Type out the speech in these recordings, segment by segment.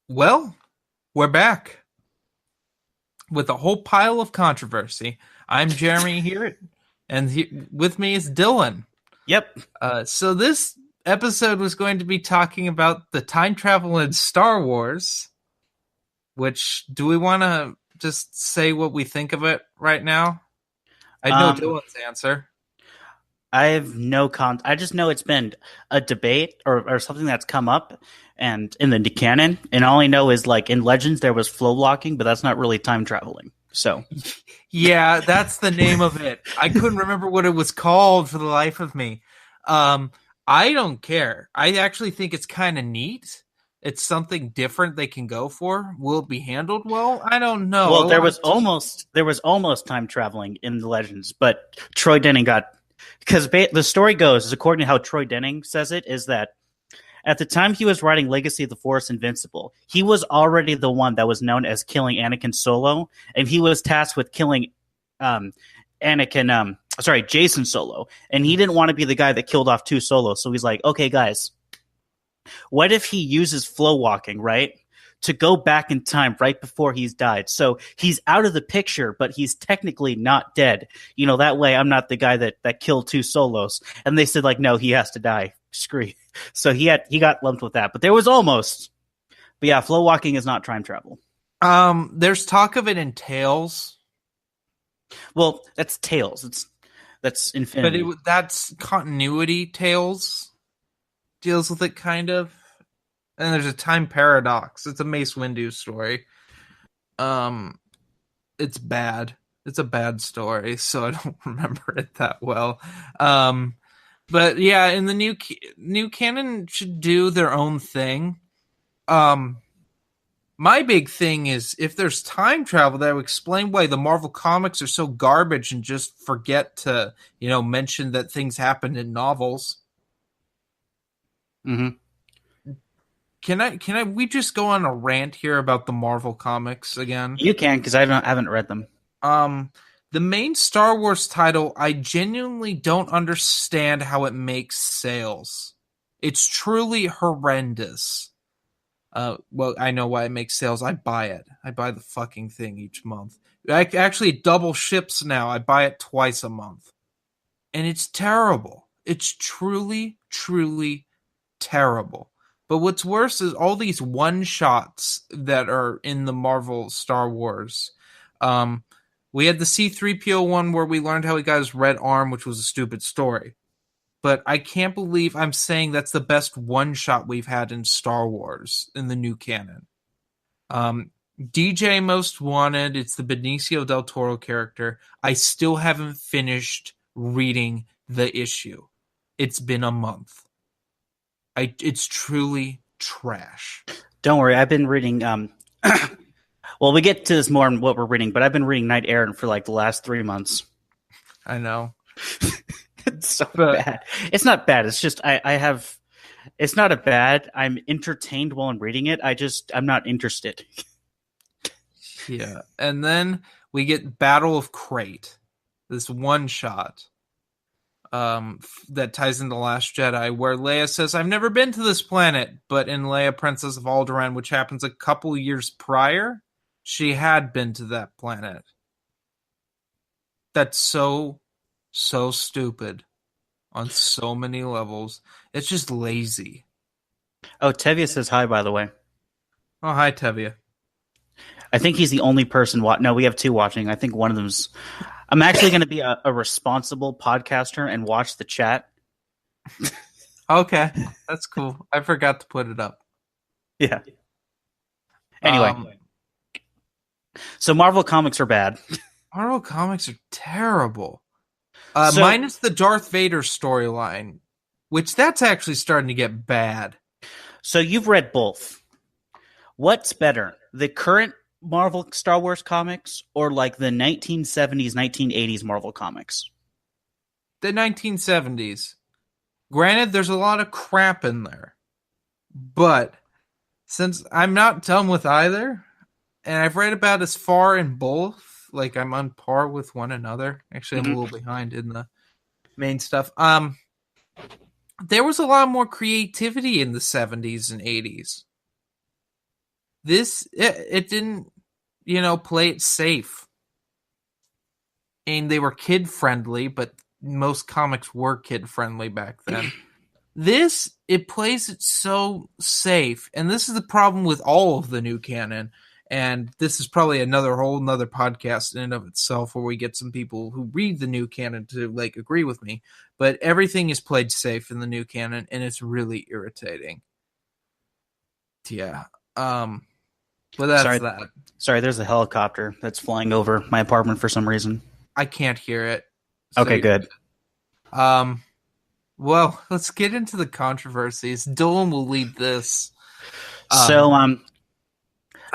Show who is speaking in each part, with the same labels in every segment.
Speaker 1: Well, we're back with a whole pile of controversy. I'm Jeremy here, and with me is Dylan.
Speaker 2: Yep.
Speaker 1: So this episode was going to be talking about the time travel in Star Wars. Which do we want to just say what we think of it right now? I know
Speaker 2: Um,
Speaker 1: Dylan's answer.
Speaker 2: I have no I just know it's been a debate or something that's come up and in the canon. And all I know is like in Legends there was flow walking, but that's not really time traveling. So
Speaker 1: Yeah, that's the name of it. I couldn't remember what it was called for the life of me. Um, I don't care. I actually think it's kind of neat. It's something different they can go for. Will it be handled well? I don't know.
Speaker 2: well, there was almost time traveling in the Legends, but Troy Denning got because the story goes, is according to how Troy Denning says it, is that at the time he was writing Legacy of the Force Invincible, he was already the one that was known as killing Anakin Solo, and he was tasked with killing um, Jason Solo, and he didn't want to be the guy that killed off two Solos. So he's like, okay, guys, what if he uses flow walking, right? To go back in time right before he's died. So he's out of the picture, but he's technically not dead. That way I'm not the guy that killed two Solos. And they said, like, no, he has to die. Screw. So he got lumped with that. But there was almost. But yeah, flow walking is not time travel.
Speaker 1: There's talk of it in Tales,
Speaker 2: Well, that's Tails. That's
Speaker 1: but
Speaker 2: Infinity.
Speaker 1: that's continuity. Tales deals with it kind of. And there's a time paradox. It's a Mace Windu story. Um, it's bad. It's a bad story, so I don't remember it that well. But yeah, in the new canon should do their own thing. My big thing is if there's time travel, that would explain why the Marvel comics are so garbage and just forget to, mention that things happened in novels.
Speaker 2: Mm-hmm.
Speaker 1: We just go on a rant here about the Marvel comics again?
Speaker 2: You can, because haven't read them.
Speaker 1: Um, the main Star Wars title, I genuinely don't understand how it makes sales. It's truly horrendous. Well, I know why it makes sales. I buy it. I buy the fucking thing each month. Actually, it double ships now. I buy it twice a month. And it's terrible. It's truly, truly terrible. But what's worse is all these one-shots that are in the Marvel Star Wars. We had the C-3PO one where we learned how he got his red arm, which was a stupid story. But I can't believe I'm saying that's the best one-shot we've had in Star Wars in the new canon. DJ Most Wanted, it's the Benicio del Toro character. I still haven't finished reading the issue. It's been a month. It's truly trash.
Speaker 2: Don't worry, I've been reading. Well, we get to this more in what we're reading, but I've been reading Knight Errant for like the last 3 months.
Speaker 1: I know.
Speaker 2: It's so bad. It's not bad. It's just I have. It's not a bad. I'm entertained while I'm reading it. I'm not interested.
Speaker 1: Yeah, and then we get Battle of Crate, this one shot. That ties into Last Jedi, where Leia says, "I've never been to this planet," but in Leia, Princess of Alderaan, which happens a couple years prior, she had been to that planet. That's so stupid on so many levels. It's just lazy.
Speaker 2: Oh, Tevye says hi, by the way.
Speaker 1: Oh, hi, Tevye.
Speaker 2: I think he's the only person. No, we have two watching. I think one of them's. I'm actually going to be a responsible podcaster and watch the chat.
Speaker 1: Okay, that's cool. I forgot to put it up.
Speaker 2: Yeah. Anyway, so Marvel comics are bad.
Speaker 1: Marvel comics are terrible. Minus the Darth Vader storyline, which that's actually starting to get bad.
Speaker 2: So you've read both. What's better, the current Marvel Star Wars comics or like the 1970s, 1980s Marvel comics?
Speaker 1: The 1970s. Granted, there's a lot of crap in there. But since I'm not done with either, and I've read about as far in both, like I'm on par with one another. Actually, I'm a little behind in the main stuff. There was a lot more creativity in the 70s and 80s. it didn't, play it safe. And they were kid friendly, but most comics were kid friendly back then. It plays it so safe, and this is the problem with all of the new canon. And this is probably another podcast in and of itself, where we get some people who read the new canon to agree with me. But everything is played safe in the new canon, and it's really irritating. Yeah. But that's that.
Speaker 2: Sorry, there's a helicopter that's flying over my apartment for some reason.
Speaker 1: I can't hear it.
Speaker 2: Okay, good.
Speaker 1: Well, let's get into the controversies. Dylan will lead this.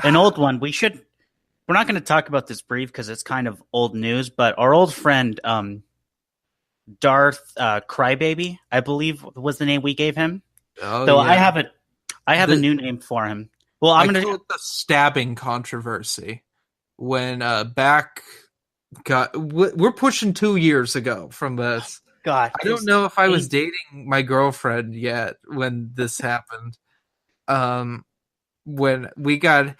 Speaker 2: An old one. We're not going to talk about this brief because it's kind of old news, but our old friend, Darth Crybaby, I believe was the name we gave him.
Speaker 1: Oh,
Speaker 2: so
Speaker 1: yeah.
Speaker 2: I have a new name for him. Well, I'm going to
Speaker 1: call it the stabbing controversy. When we're pushing 2 years ago from this.
Speaker 2: God,
Speaker 1: I don't know if I was dating my girlfriend yet when this happened. When we got,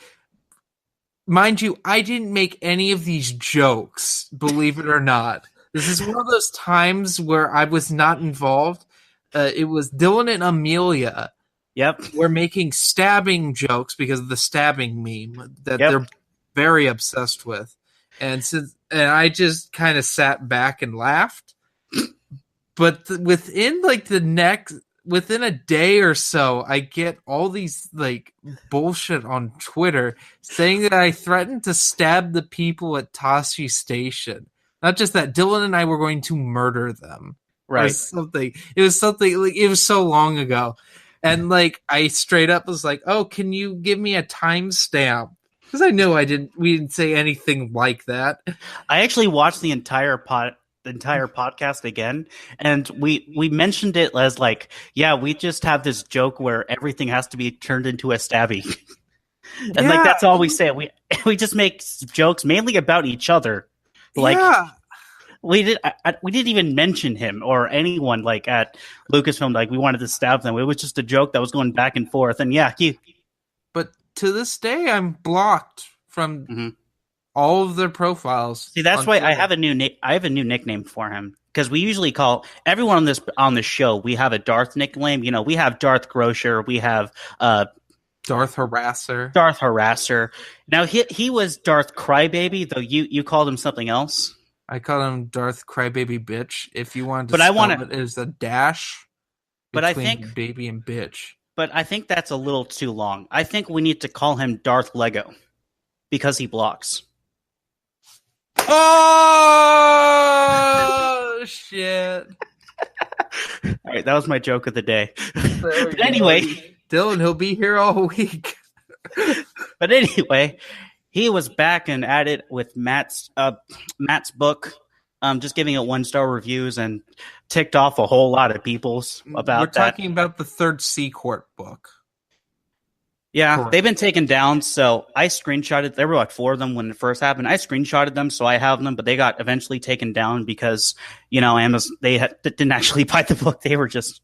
Speaker 1: mind you, I didn't make any of these jokes, believe it or not. This is one of those times where I was not involved. It was Dylan and Amelia.
Speaker 2: Yep.
Speaker 1: We're making stabbing jokes because of the stabbing meme that they're very obsessed with. And I just kind of sat back and laughed. But within a day or so, I get all these bullshit on Twitter saying that I threatened to stab the people at Tashi Station. Not just that, Dylan and I were going to murder them.
Speaker 2: Right.
Speaker 1: It was something it was so long ago. And I straight up was like, "Oh, can you give me a timestamp?" Because I knew we didn't say anything like that.
Speaker 2: I actually watched the entire podcast again, and we mentioned it as we just have this joke where everything has to be turned into a stabby. And that's all we say. We just make jokes mainly about each other. We didn't even mention him or anyone at Lucasfilm. We wanted to stab them. It was just a joke that was going back and forth. And
Speaker 1: but to this day, I'm blocked from all of their profiles.
Speaker 2: See, that's why I have a new nickname for him, because we usually call everyone on this show. We have a Darth nickname. We have Darth Grocer. We have
Speaker 1: Darth Harasser.
Speaker 2: Darth Harasser. Now he was Darth Crybaby, though you called him something else.
Speaker 1: I call him Darth Crybaby Bitch. If you wanted to spell it as a dash between baby and bitch.
Speaker 2: But I think that's a little too long. I think we need to call him Darth Lego because he blocks.
Speaker 1: Oh, shit.
Speaker 2: All right, that was my joke of the day. But anyway.
Speaker 1: Dylan, he'll be here all week.
Speaker 2: But anyway, he was back and at it with Matt's book, just giving it 1-star reviews and ticked off a whole lot of people's about
Speaker 1: We're talking about the third C Court book.
Speaker 2: Yeah, correct. They've been taken down, so I screenshotted. There were 4 of them when it first happened. I screenshotted them, so I have them, but they got eventually taken down because, Amazon, didn't actually buy the book. They were just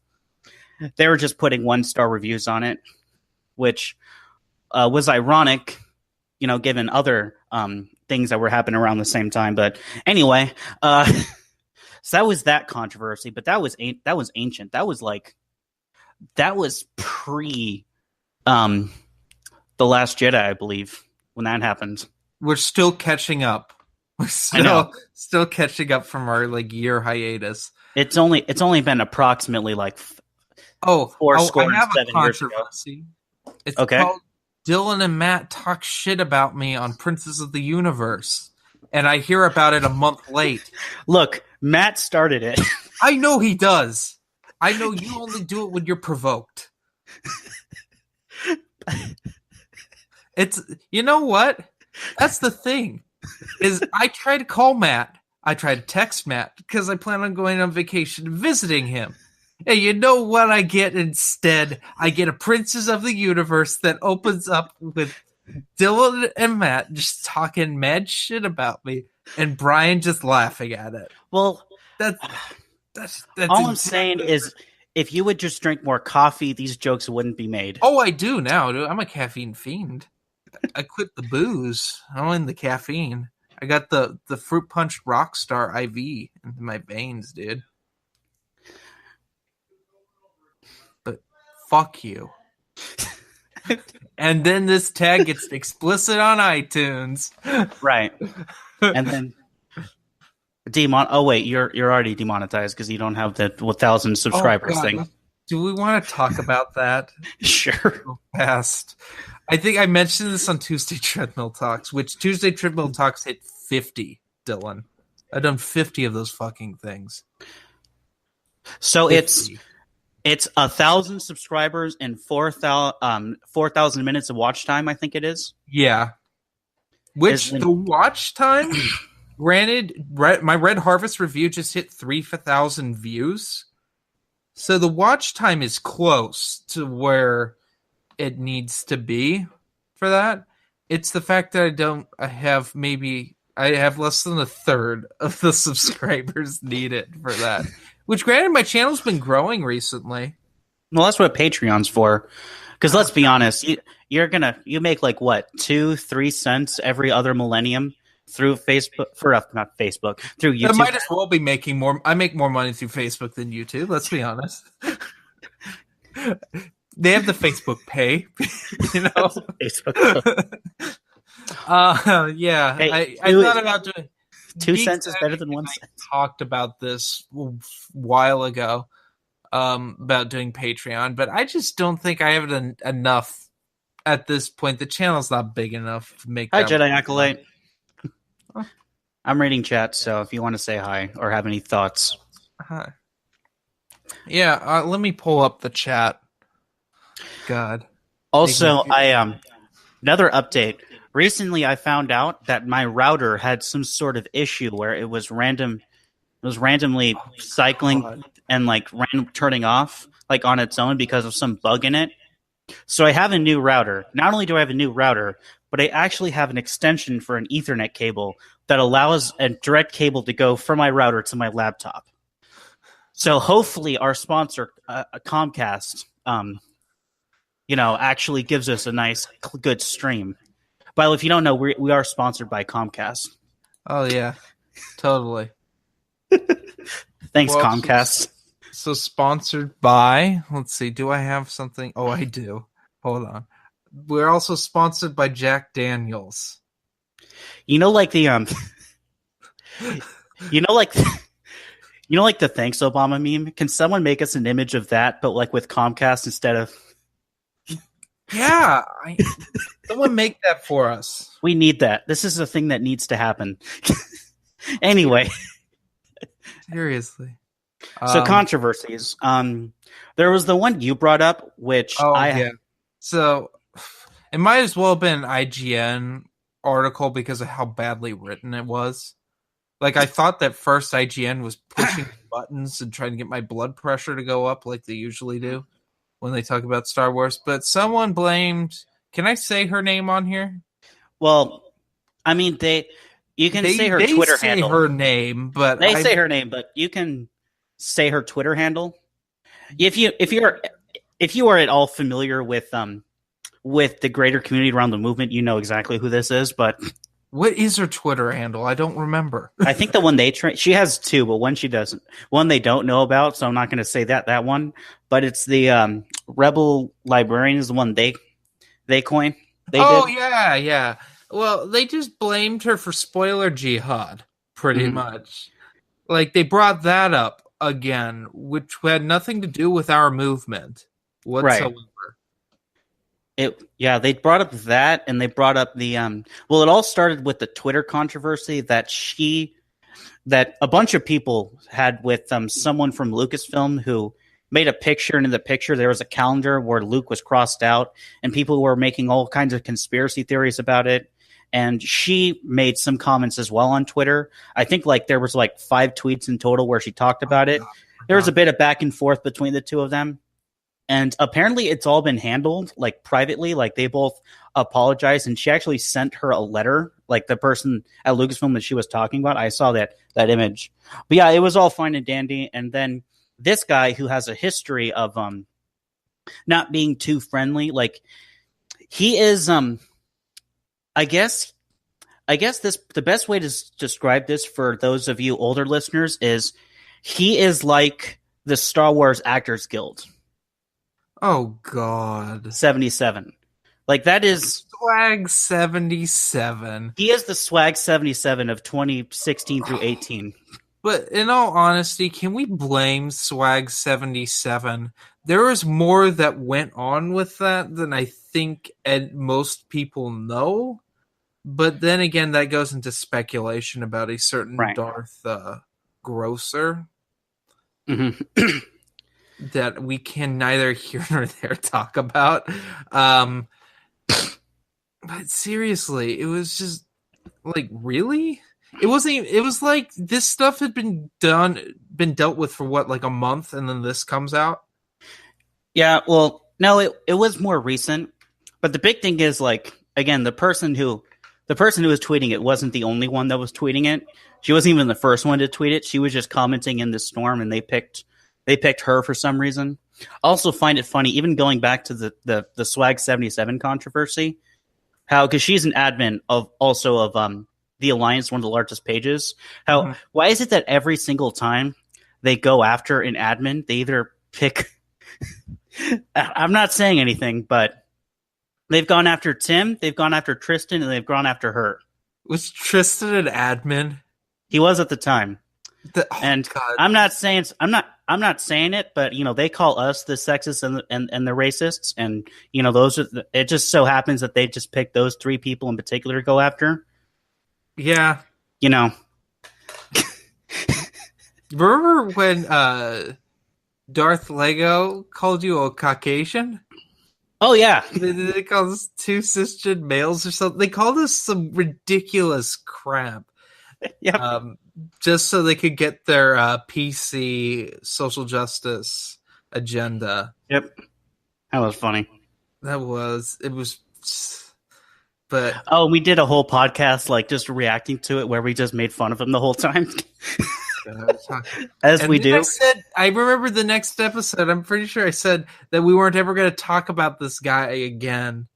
Speaker 2: putting 1-star reviews on it, which was ironic, given other things that were happening around the same time. But anyway, so that was that controversy. But that was ancient. That was pre The Last Jedi, I believe, when that happened.
Speaker 1: We're still catching up. We're still catching up from our year hiatus.
Speaker 2: It's only been approximately 4 score and 7 years ago.
Speaker 1: It's called Dylan and Matt Talk Shit About Me on Princes of the Universe. And I hear about it a month late.
Speaker 2: Look, Matt started it.
Speaker 1: I know he does. I know you only do it when you're provoked. You know what? That's the thing. Is I try to call Matt. I try to text Matt because I plan on going on vacation and visiting him. And you know what I get instead? I get a Princes of the Universe that opens up with Dylan and Matt just talking mad shit about me, and Brian just laughing at it.
Speaker 2: Well,
Speaker 1: that's
Speaker 2: all I'm saying is, if you would just drink more coffee, these jokes wouldn't be made.
Speaker 1: Oh, I do now, dude. I'm a caffeine fiend. I quit the booze. I don't need the caffeine. I got the fruit punch Rockstar IV into my veins, dude. But fuck you. And then this tag gets explicit on iTunes.
Speaker 2: Right. And then oh wait, you're already demonetized because you don't have the 1,000 subscribers thing.
Speaker 1: Do we want to talk about that?
Speaker 2: Sure.
Speaker 1: So fast. I think I mentioned this on Tuesday Treadmill Talks, which Tuesday Treadmill Talks hit 50, Dylan. I've done 50 of those fucking things.
Speaker 2: So
Speaker 1: 50.
Speaker 2: it's 1,000 subscribers and 4,000 minutes of watch time, I think it is.
Speaker 1: Yeah. Which the watch time, granted, my Red Harvest review just hit 3,000 views. So the watch time is close to where it needs to be for that. It's the fact that I have less than a third of the subscribers needed for that. Which, granted, my channel's been growing recently.
Speaker 2: Well, that's what Patreon's for. Because let's be honest, you make like what, 2-3 cents every other millennium through Facebook not Facebook, through YouTube.
Speaker 1: I might as well be making more. I make more money through Facebook than YouTube. Let's be honest. They have the Facebook Pay, you know.
Speaker 2: Facebook.
Speaker 1: Yeah.
Speaker 2: Hey,
Speaker 1: I thought about doing
Speaker 2: 2 cents is better than 1 cent.
Speaker 1: I talked about this a while ago, about doing Patreon, but I just don't think I have it enough at this point. The channel's not big enough to make.
Speaker 2: Hi, Jedi Acolyte. I'm reading chat, so if you want to say hi or have any thoughts.
Speaker 1: Hi. Yeah, let me pull up the chat. God.
Speaker 2: Also, another update. Recently, I found out that my router had some sort of issue where it was randomly cycling and like random turning off like on its own because of some bug in it. So I have a new router. Not only do I have a new router, but I actually have an extension for an Ethernet cable that allows a direct cable to go from my router to my laptop. So hopefully our sponsor, Comcast, actually gives us a nice, good stream. But if you don't know, we are sponsored by Comcast.
Speaker 1: Oh, yeah. Totally.
Speaker 2: Thanks, Comcast.
Speaker 1: So sponsored by, let's see, do I have something? Oh, I do. Hold on. We're also sponsored by Jack Daniels.
Speaker 2: Like the like the thanks Obama meme? Can someone make us an image of that, but like with Comcast instead of?
Speaker 1: Yeah, someone make that for us.
Speaker 2: We need that. This is a thing that needs to happen. Anyway,
Speaker 1: seriously.
Speaker 2: So controversies. There was the one you brought up, which
Speaker 1: yeah. So it might as well have been an IGN article because of how badly written it was. Like, I thought that first IGN was pushing buttons and trying to get my blood pressure to go up like they usually do when they talk about Star Wars. But someone blamed... Can I say her name on here?
Speaker 2: Well, I mean, you can say her Twitter handle.
Speaker 1: They say her name, but...
Speaker 2: They say her name, but you can say her Twitter handle. If you are at all familiar with the greater community around the movement, you know exactly who this is, but...
Speaker 1: What is her Twitter handle? I don't remember.
Speaker 2: I think the one she has two, but one she doesn't. One they don't know about, so I'm not going to say that one. But it's the Rebel Librarian is the one they coined.
Speaker 1: Yeah. Well, they just blamed her for spoiler jihad, pretty much. Like, they brought that up again, which had nothing to do with our movement whatsoever. Right.
Speaker 2: They brought up that, and they brought up the it all started with the Twitter controversy that a bunch of people had with someone from Lucasfilm who made a picture, and in the picture there was a calendar where Luke was crossed out, and people were making all kinds of conspiracy theories about it. And she made some comments as well on Twitter. I think there was 5 tweets in total where she talked about it. There was a bit of back and forth between the two of them. And apparently it's all been handled privately. They both apologized, and she actually sent her a letter, the person at Lucasfilm that she was talking about. I saw that image. But yeah, it was all fine and dandy. And then this guy who has a history of not being too friendly, he is I guess this the best way to describe this for those of you older listeners is he is like the Star Wars Actors Guild
Speaker 1: Oh God.
Speaker 2: 77. Like that is
Speaker 1: Swag 77.
Speaker 2: he is the swag 77 of 2016 through 18.
Speaker 1: But in all honesty, can we blame Swag 77? There was more that went on with that than I think most people know. But then again, that goes into speculation about a certain
Speaker 2: Right.
Speaker 1: Darth Grosser
Speaker 2: Mm-hmm.
Speaker 1: that we can neither here nor there talk about. But seriously, it was just like, really? It wasn't even, it was like this stuff had been dealt with for what, like a month, and then this comes out.
Speaker 2: Yeah, well, no, it was more recent. But the big thing is, like, again, the person who was tweeting it wasn't the only one that was tweeting it. She wasn't even the first one to tweet it. She was just commenting in the storm, and they picked her for some reason. I also find it funny, even going back to the Swag 77 controversy, how, because she's an admin of the Alliance, one of the largest pages. How Why is it that every single time they go after an admin, they either pick I'm not saying anything, but they've gone after Tim, they've gone after Tristan, and they've gone after her.
Speaker 1: Was Tristan an admin?
Speaker 2: He was at the time. And
Speaker 1: God.
Speaker 2: I'm not saying it, but they call us the sexists and the racists, and it just so happens that they just picked those three people in particular to go after.
Speaker 1: Yeah. Remember when Darth Lego called you a Caucasian?
Speaker 2: Oh yeah.
Speaker 1: They called us two cisgen males or something. They called us some ridiculous crap.
Speaker 2: Yep.
Speaker 1: Just so they could get their PC social justice agenda.
Speaker 2: Yep. That was funny.
Speaker 1: It was. But
Speaker 2: we did a whole podcast like just reacting to it where we just made fun of him the whole time. As we do.
Speaker 1: I remember the next episode, I'm pretty sure I said that we weren't ever going to talk about this guy again.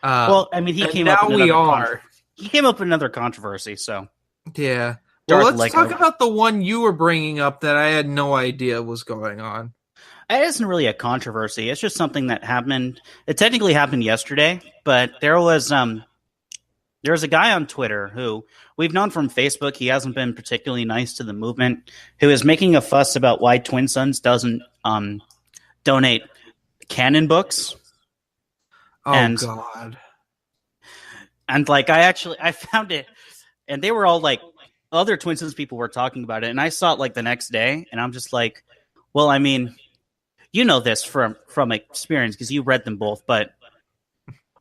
Speaker 2: Well, I mean, he came up with another controversy, so.
Speaker 1: Yeah. Well, let's talk about the one you were bringing up that I had no idea was going on.
Speaker 2: It isn't really a controversy. It's just something that happened. It technically happened yesterday, but there was a guy on Twitter who we've known from Facebook. He hasn't been particularly nice to the movement, who is making a fuss about why Twin Sons doesn't donate canon books.
Speaker 1: Oh, God.
Speaker 2: And like, I found it, and they were all like, other Twin Sons people were talking about it, and I saw it like the next day, and I'm just like, well, I mean, you know this from experience because you read them both, but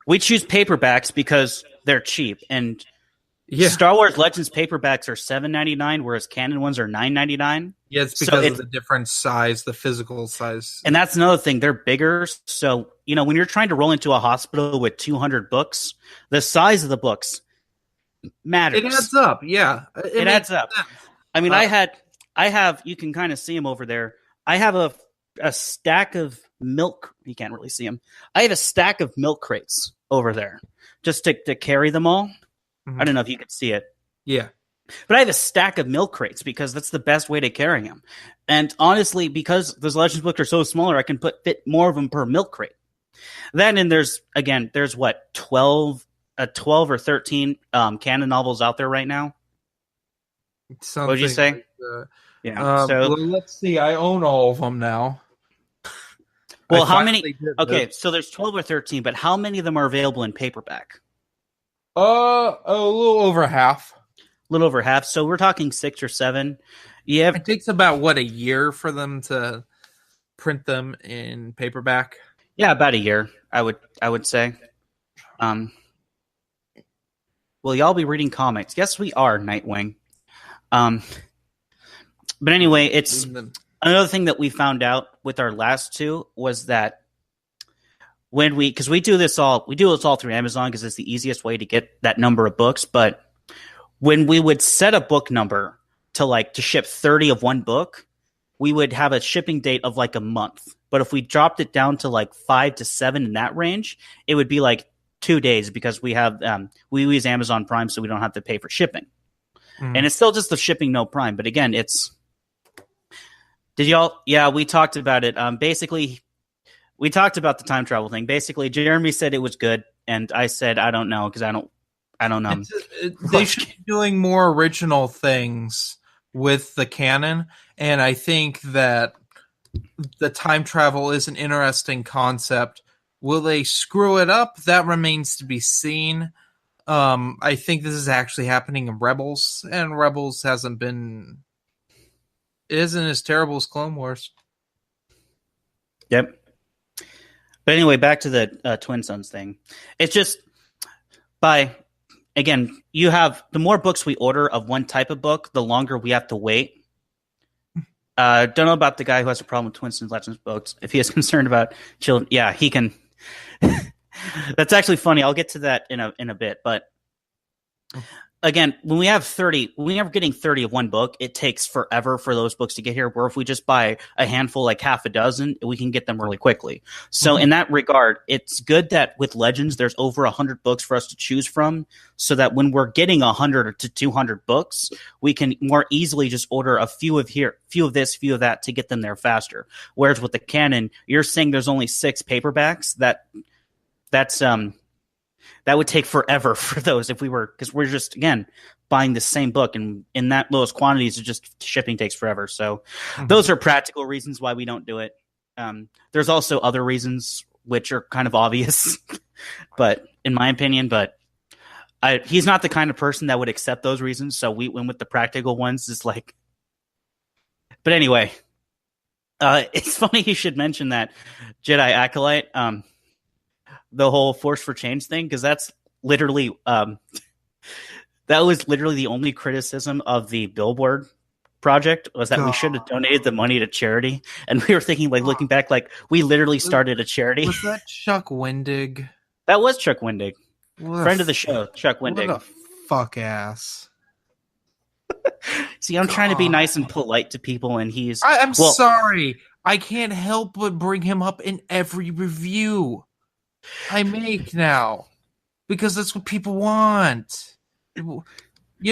Speaker 2: we choose paperbacks because they're cheap, and Star Wars Legends paperbacks are $7.99, whereas canon ones are $9.99.
Speaker 1: Yeah, it's because of the different size, the physical size,
Speaker 2: and that's another thing. They're bigger, so when you're trying to roll into a hospital with 200 books, the size of the books matters.
Speaker 1: It adds up. Yeah,
Speaker 2: it adds up. Sense. I mean, I have. You can kind of see them over there. I have a stack of milk. You can't really see them. I have a stack of milk crates over there just to carry them all. Mm-hmm. I don't know if you can see it.
Speaker 1: Yeah.
Speaker 2: But I have a stack of milk crates because that's the best way to carry them. And honestly, because those Legends books are so smaller, I can fit more of them per milk crate. Then, and there's what, 12 or 13 canon novels out there right now. What would you say?
Speaker 1: Like,
Speaker 2: yeah.
Speaker 1: Let's see. I own all of them now.
Speaker 2: Well, how many? Okay, so there's 12 or 13, but how many of them are available in paperback?
Speaker 1: A little over half.
Speaker 2: A little over half. So we're talking 6 or 7. Yeah.
Speaker 1: It takes about a year for them to print them in paperback.
Speaker 2: Yeah, about a year, I would say. Will y'all be reading comics? Yes, we are, Nightwing. But anyway, it's another thing that we found out with our last two was that because we do this all through Amazon because it's the easiest way to get that number of books. But when we would set a book number to ship 30 of one book, we would have a shipping date of like a month. But if we dropped it down to like 5 to 7 in that range, it would be like 2 days because we use Amazon Prime, so we don't have to pay for shipping. And
Speaker 1: Mm.
Speaker 2: it's still just the shipping, no Prime. But again, it's did y'all? Yeah, we talked about it. Basically, we talked about the time travel thing. Basically, Jeremy said it was good, and I said I don't know because I don't
Speaker 1: They should be doing more original things with the canon, and I think that the time travel is an interesting concept. Will they screw it up? That remains to be seen. I think this is actually happening in Rebels, and Rebels hasn't been it isn't as terrible as Clone Wars.
Speaker 2: Yep. But anyway, back to the Twin Sons thing. It's just by again, you have the more books we order of one type of book, the longer we have to wait. Don't know about the guy who has a problem with Twin Sons Legends books. If he is concerned about children, yeah, he can. That's actually funny. I'll get to that in a bit, but again, when we have 30, when we are getting 30 of one book, it takes forever for those books to get here. Where if we just buy a handful, like half a dozen, we can get them really quickly. So in that regard, it's good that with Legends, there's over 100 books for us to choose from, so that when we're getting 100 to 200 books, we can more easily just order a few of here, few of this, few of that to get them there faster. Whereas with the canon, you're saying there's only 6 paperbacks. That's that would take forever for those if we were, because we're just again buying the same book, and in that those quantities, it just shipping takes forever. So those are practical reasons why we don't do it. There's also other reasons which are kind of obvious, but in my opinion, he's not the kind of person that would accept those reasons. So we went with the practical ones. It's like, but anyway, it's funny you should mention that Jedi Acolyte. The whole Force for Change thing, because that's literally that was literally the only criticism of the Billboard project, was that we should have donated the money to charity. And we were thinking, like, looking back, like, we literally started a charity.
Speaker 1: Was that Chuck Wendig?
Speaker 2: That was Chuck Wendig, friend of the show, Chuck Wendig.
Speaker 1: What a fuck ass.
Speaker 2: See, I'm trying to be nice and polite to people, and he's
Speaker 1: I'm sorry, I can't help but bring him up in every review I make now, because that's what people want. You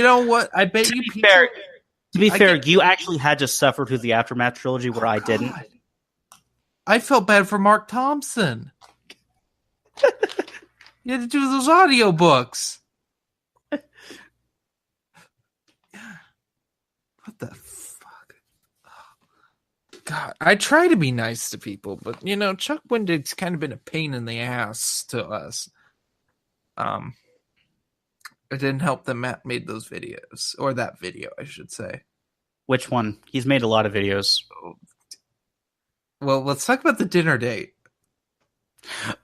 Speaker 1: know what? I bet you people.
Speaker 2: To be fair, you actually had to suffer through the Aftermath trilogy, where I didn't.
Speaker 1: I felt bad for Mark Thompson. You had to do those audiobooks. What the fuck? God, I try to be nice to people, but Chuck Wendig's kind of been a pain in the ass to us. It didn't help that Matt made those videos, or that video, I should say.
Speaker 2: Which one? He's made a lot of videos.
Speaker 1: Well, let's talk about the dinner date.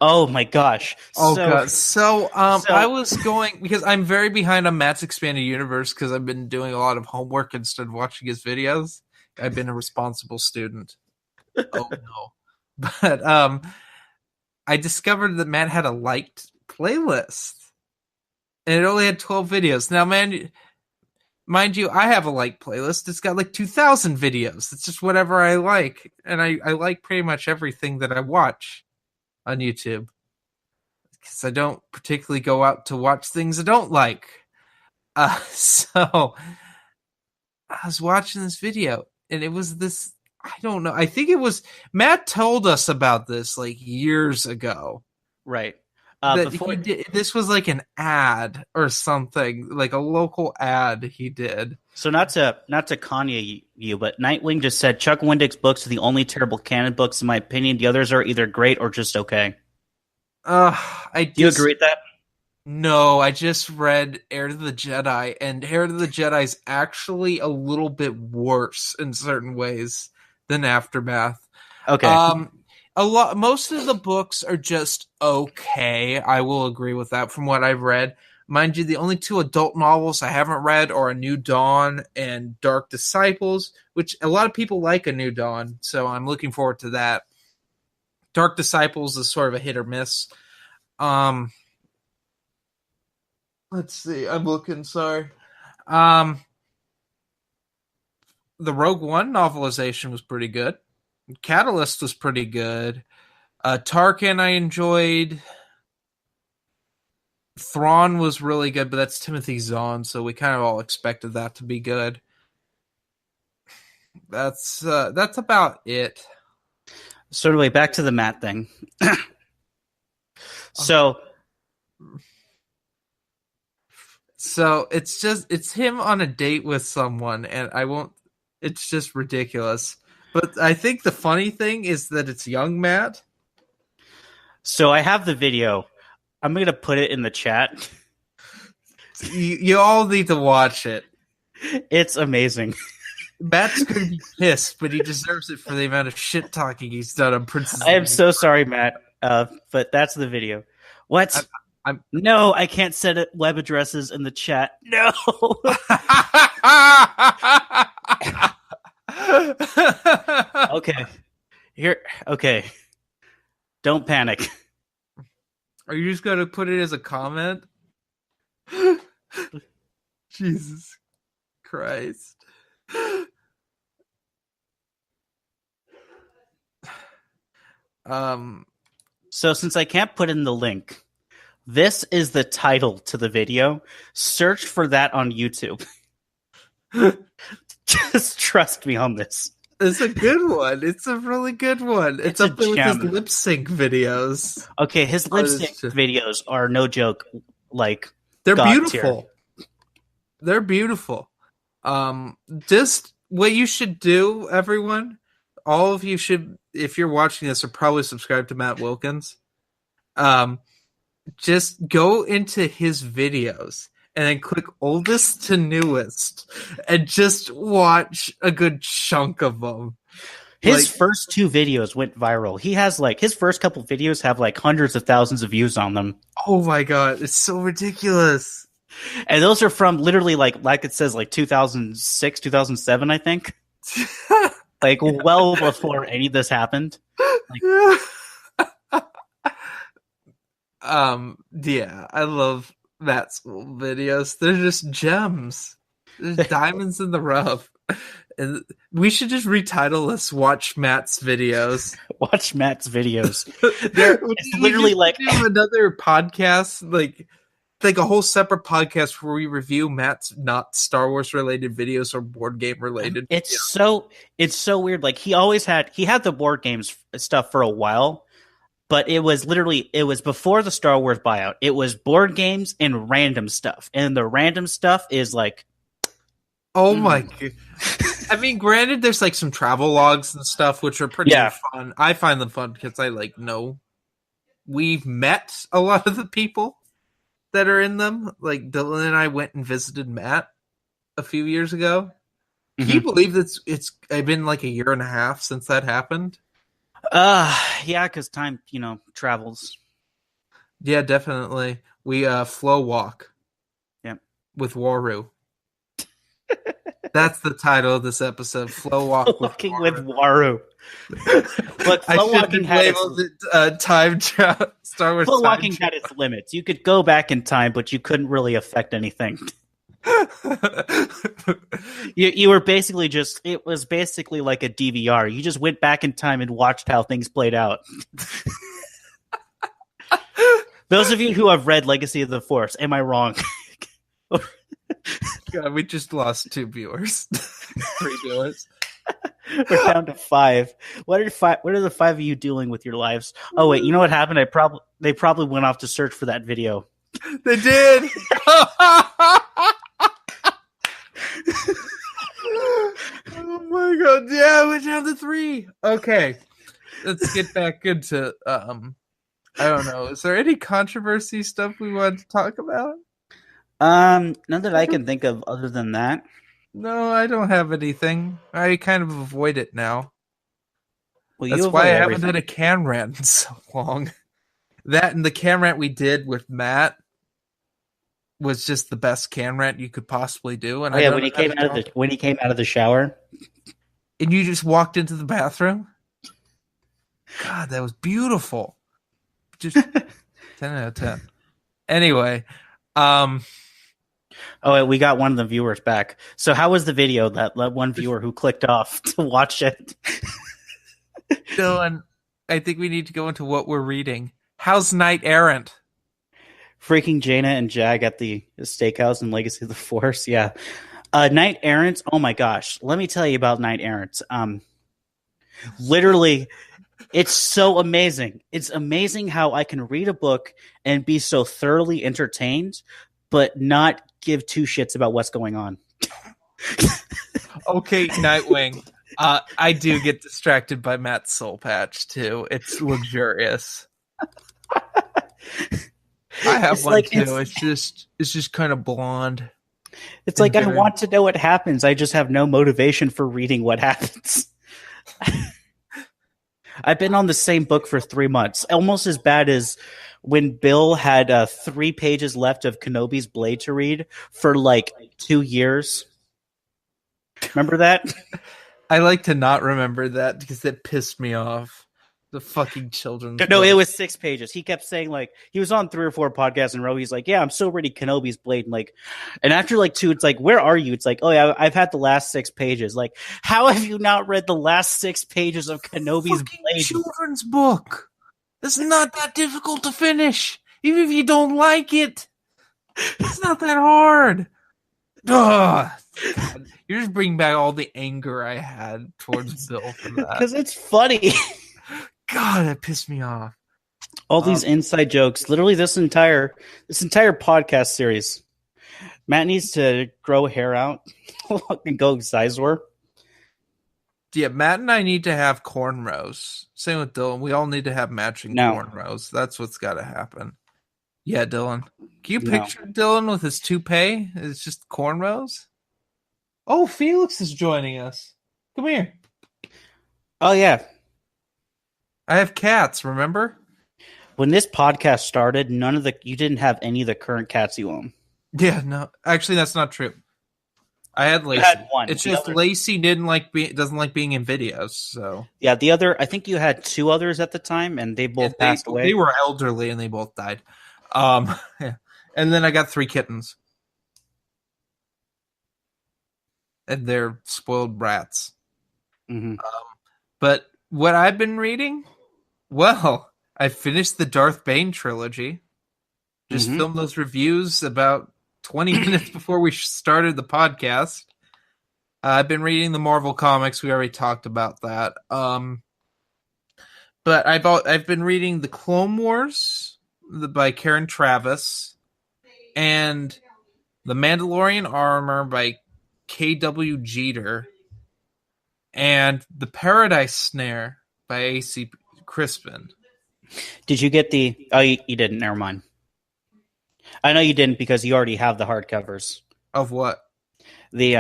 Speaker 2: Oh my gosh!
Speaker 1: God! So I was going, because I'm very behind on Matt's Expanded Universe, because I've been doing a lot of homework instead of watching his videos. I've been a responsible student. Oh no! But I discovered that Matt had a liked playlist, and it only had 12 videos. Now, mind you, I have a liked playlist. It's got like 2,000 videos. It's just whatever I like, and I like pretty much everything that I watch on YouTube, because I don't particularly go out to watch things I don't like. So I was watching this video, and it was this, I don't know, I think it was, Matt told us about this like years ago.
Speaker 2: Right.
Speaker 1: This was like an ad or something, like a local ad he did.
Speaker 2: So not to Kanye you, but Nightwing just said Chuck Wendig's books are the only terrible canon books in my opinion. The others are either great or just okay. Do you agree with that?
Speaker 1: No, I just read Heir to the Jedi, and Heir to the Jedi is actually a little bit worse in certain ways than Aftermath.
Speaker 2: Okay.
Speaker 1: Most of the books are just okay. I will agree with that from what I've read. Mind you, the only 2 adult novels I haven't read are A New Dawn and Dark Disciples, which a lot of people like A New Dawn, so I'm looking forward to that. Dark Disciples is sort of a hit or miss. Let's see. I'm looking, sorry. The Rogue One novelization was pretty good. Catalyst was pretty good. Tarkin I enjoyed. Thrawn was really good, but that's Timothy Zahn, so we kind of all expected that to be good. That's about it.
Speaker 2: So anyway, back to the Matt thing. So
Speaker 1: it's him on a date with someone, and I won't. It's just ridiculous. But I think the funny thing is that it's young Matt.
Speaker 2: So I have the video. I'm going to put it in the chat.
Speaker 1: You all need to watch it.
Speaker 2: It's amazing.
Speaker 1: Matt's going to be pissed, but he deserves it for the amount of shit talking he's done on Princess.
Speaker 2: I am so sorry, Matt, but that's the video. What? No, I can't set it web addresses in the chat. No. Okay. Here. Okay. Don't panic.
Speaker 1: Are you just going to put it as a comment? Jesus Christ.
Speaker 2: So since I can't put in the link, this is the title to the video. Search for that on YouTube. Just trust me on this.
Speaker 1: It's a good one. It's a really good one. It's up there with his lip sync videos.
Speaker 2: Okay, his lip sync videos are no joke. Like,
Speaker 1: they're beautiful. They're beautiful. Just what you should do, everyone. All of you should, if you're watching this, are probably subscribed to Matt Wilkins. Just go into his videos and then click oldest to newest and just watch a good chunk of them.
Speaker 2: His first 2 videos went viral. He has his first couple videos have hundreds of thousands of views on them.
Speaker 1: Oh my God. It's so ridiculous.
Speaker 2: And those are from literally like it says 2006, 2007, I think. Well before any of this happened.
Speaker 1: Yeah, I love Matt's videos. They're just gems. There's diamonds in the rough. And we should just retitle this "Watch Matt's Videos."
Speaker 2: Watch Matt's videos. It's literally
Speaker 1: do another podcast, like a whole separate podcast where we review Matt's not Star Wars related videos or board game related.
Speaker 2: It's so weird. He had the board games stuff for a while, but it was before the Star Wars buyout. It was board games and random stuff, and the random stuff is
Speaker 1: oh my God. I mean, granted, there's some travel logs and stuff which are pretty fun. I find them fun because I know we've met a lot of the people that are in them. Dylan and I went and visited Matt a few years ago. Mm-hmm. Can you believe it's been a year and a half since that happened?
Speaker 2: Yeah, because time, travels.
Speaker 1: Yeah, definitely. We flow walk.
Speaker 2: Yep.
Speaker 1: With Waru. That's the title of this episode. Flow walk with
Speaker 2: Waru. But flow walking had
Speaker 1: time travel. Star Wars.
Speaker 2: Flow walking had its limits. You could go back in time, but you couldn't really affect anything. You were basically it was basically like a DVR. You just went back in time and watched how things played out. Those of you who have read Legacy of the Force, am I wrong?
Speaker 1: God, we just lost 2 viewers. 3 viewers.
Speaker 2: We're down to 5. What are the 5 of you doing with your lives? Oh wait, you know what happened? They probably went off to search for that video.
Speaker 1: They did. Oh my God! Yeah, we're down to 3. Okay, let's get back into I don't know. Is there any controversy stuff we want to talk about?
Speaker 2: None that I can think of other than that.
Speaker 1: No, I don't have anything. I kind of avoid it now.
Speaker 2: Well,
Speaker 1: that's why I haven't done a can rant in so long. That and the can rant we did with Matt was just the best can rant you could possibly do. And
Speaker 2: when he came out of the shower,
Speaker 1: and you just walked into the bathroom. God, that was beautiful. Just 10 out of 10. Anyway,
Speaker 2: oh, wait, we got one of the viewers back. So how was the video, that one viewer who clicked off to watch it?
Speaker 1: Dylan, I think we need to go into what we're reading. How's Knight Errant?
Speaker 2: Freaking Jaina and Jag at the steakhouse in Legacy of the Force. Yeah. Knight Errant. Oh my gosh. Let me tell you about Knight Errant. Literally, it's so amazing. It's amazing how I can read a book and be so thoroughly entertained, but not give two shits about what's going on.
Speaker 1: Okay, Nightwing. I do get distracted by Matt's soul patch too. It's luxurious. I have
Speaker 2: It's
Speaker 1: one
Speaker 2: like
Speaker 1: too. It's just kind of blonde.
Speaker 2: it's like I
Speaker 1: very-
Speaker 2: want to know what happens. I just have no motivation for reading what happens. I've been on the same book for 3 months, almost as bad as when Bill had 3 pages left of Kenobi's Blade to read for like 2 years. Remember that?
Speaker 1: I like to not remember that because it pissed me off. The fucking children's
Speaker 2: No,
Speaker 1: book.
Speaker 2: it was 6 pages. He kept saying, like, he was on 3 or 4 podcasts in a row. He's like, yeah, I'm still reading Kenobi's Blade. And after like 2, it's like, where are you? It's like, oh yeah, I've had the last 6 pages. Like, how have you not read the last 6 pages of Kenobi's
Speaker 1: fucking
Speaker 2: Blade?
Speaker 1: children's book. It's not that difficult to finish, even if you don't like it. It's not that hard. Ugh. God, you're just bringing back all the anger I had towards Bill from that.
Speaker 2: Because it's funny.
Speaker 1: God, that pissed me off.
Speaker 2: All these inside jokes. Literally, this entire podcast series. Matt needs to grow hair out and go Sizor.
Speaker 1: Yeah, Matt and I need to have cornrows. Same with Dylan. We all need to have matching cornrows. That's what's got to happen. Yeah, Dylan. Can you picture Dylan with his toupee? It's just cornrows. Oh, Felix is joining us. Come here.
Speaker 2: Oh yeah.
Speaker 1: I have cats. Remember?
Speaker 2: When this podcast started, you didn't have any of the current cats you own.
Speaker 1: Yeah, no. Actually, that's not true. I had Lacey.
Speaker 2: You had one.
Speaker 1: It's just Lacey doesn't like being in videos. So
Speaker 2: yeah, I think you had 2 others at the time, and they both passed away.
Speaker 1: They were elderly and they both died. Yeah. And then I got 3 kittens, and they're spoiled brats.
Speaker 2: Mm-hmm.
Speaker 1: But what I've been reading, well, I finished the Darth Bane trilogy. Just filmed those reviews about 20 minutes before we started the podcast. I've been reading the Marvel comics. We already talked about that. But I've been reading the Clone Wars by Karen Travis and the Mandalorian Armor by K.W. Jeter and the Paradise Snare by A.C. Crispin.
Speaker 2: Did you get the? Oh, you didn't. Never mind. I know you didn't because you already have the hardcovers.
Speaker 1: Of what?
Speaker 2: The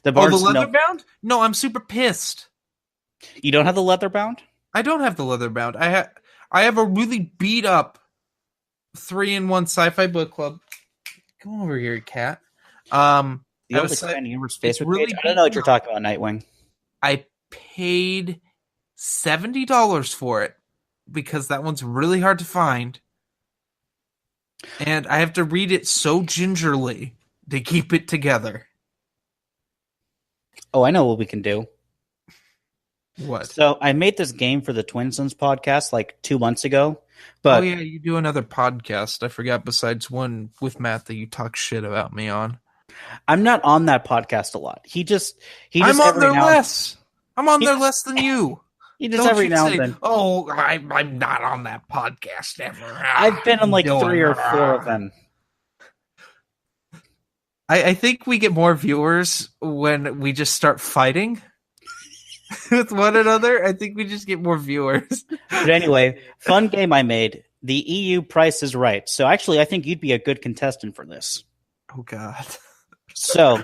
Speaker 1: the leather bound? No, I'm super pissed.
Speaker 2: You don't have the leather bound?
Speaker 1: I don't have the leather bound. I have a really beat up 3-in-1 sci-fi book club. Come over here, cat.
Speaker 2: The old Expanding Universe Facebook
Speaker 1: really
Speaker 2: page. I don't know what you're talking about, Nightwing.
Speaker 1: I paid $70 for it because that one's really hard to find. And I have to read it so gingerly to keep it together.
Speaker 2: Oh, I know what we can do.
Speaker 1: What?
Speaker 2: So I made this game for the Twin Sons podcast like 2 months ago. But
Speaker 1: oh yeah, you do another podcast. I forgot besides one with Matt that you talk shit about me on.
Speaker 2: I'm not on that podcast a lot. He just
Speaker 1: I'm on there less. I'm on there less than you.
Speaker 2: He just every now and then.
Speaker 1: Oh, I'm not on that podcast ever.
Speaker 2: I've been on like 3 or 4 of them.
Speaker 1: I think we get more viewers when we just start fighting with one another. I think we just get more viewers.
Speaker 2: But anyway, fun game I made. The EU Price is Right. So actually, I think you'd be a good contestant for this.
Speaker 1: Oh, God.
Speaker 2: So,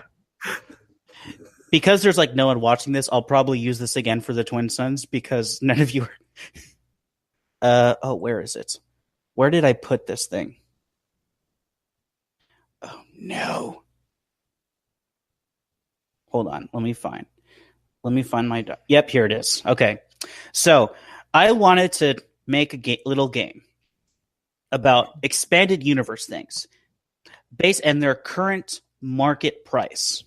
Speaker 2: because there's like no one watching this, I'll probably use this again for the Twin Sons because none of you are... oh, where is it? Where did I put this thing? Oh, no. Hold on. Let me find my... Yep, here it is. Okay. So, I wanted to make a little game about expanded universe things based on their current market price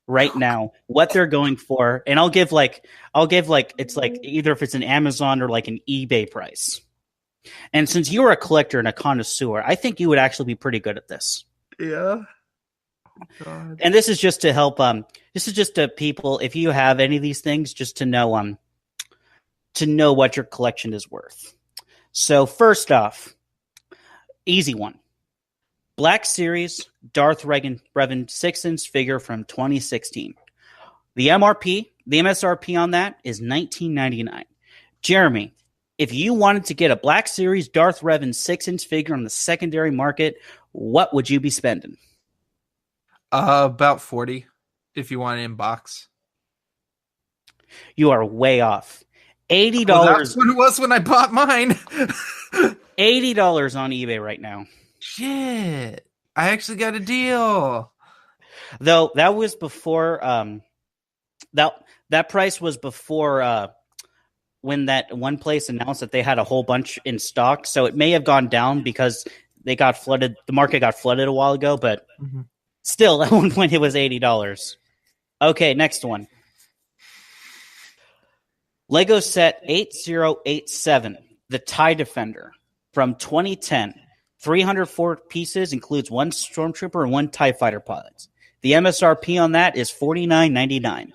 Speaker 2: right now, what they're going for, and I'll give like it's like either if it's an Amazon or like an eBay price. And since you are a collector and a connoisseur, I think you would actually be pretty good at this.
Speaker 1: Yeah. God.
Speaker 2: And this is just to help. This is just to people if you have any of these things, just to know what your collection is worth. So first off, easy one. Black Series Darth Revan 6-inch figure from 2016. The MSRP on that is $19.99. Jeremy, if you wanted to get a Black Series Darth Revan 6-inch figure on the secondary market, what would you be spending?
Speaker 1: About 40 if you want it in box.
Speaker 2: You are way off. $80.
Speaker 1: Well, that's what it was when I bought mine.
Speaker 2: $80 on eBay right now.
Speaker 1: Shit. I actually got a deal.
Speaker 2: Though that was before that price was before when that one place announced that they had a whole bunch in stock. So it may have gone down because they got flooded. The market got flooded a while ago, but still, at one point it was $80. Okay, next one. Lego set 8087, the TIE Defender from 2010. 304 pieces, includes one Stormtrooper and one TIE Fighter pilot. The MSRP on that is $49.99.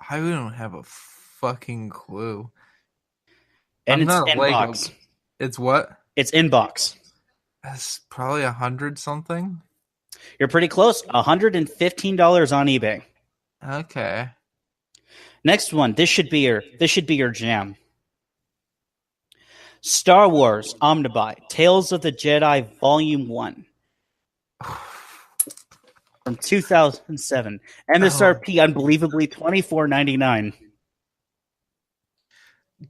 Speaker 1: I don't have a fucking clue.
Speaker 2: And
Speaker 1: I'm
Speaker 2: it's
Speaker 1: not
Speaker 2: in
Speaker 1: Lego.
Speaker 2: box.
Speaker 1: It's what?
Speaker 2: It's in box.
Speaker 1: That's probably 100 something.
Speaker 2: You're pretty close. $115 on eBay.
Speaker 1: Okay.
Speaker 2: Next one. This should be your jam. Star Wars Omnibuy Tales of the Jedi Volume 1 from 2007. MSRP unbelievably $24.99.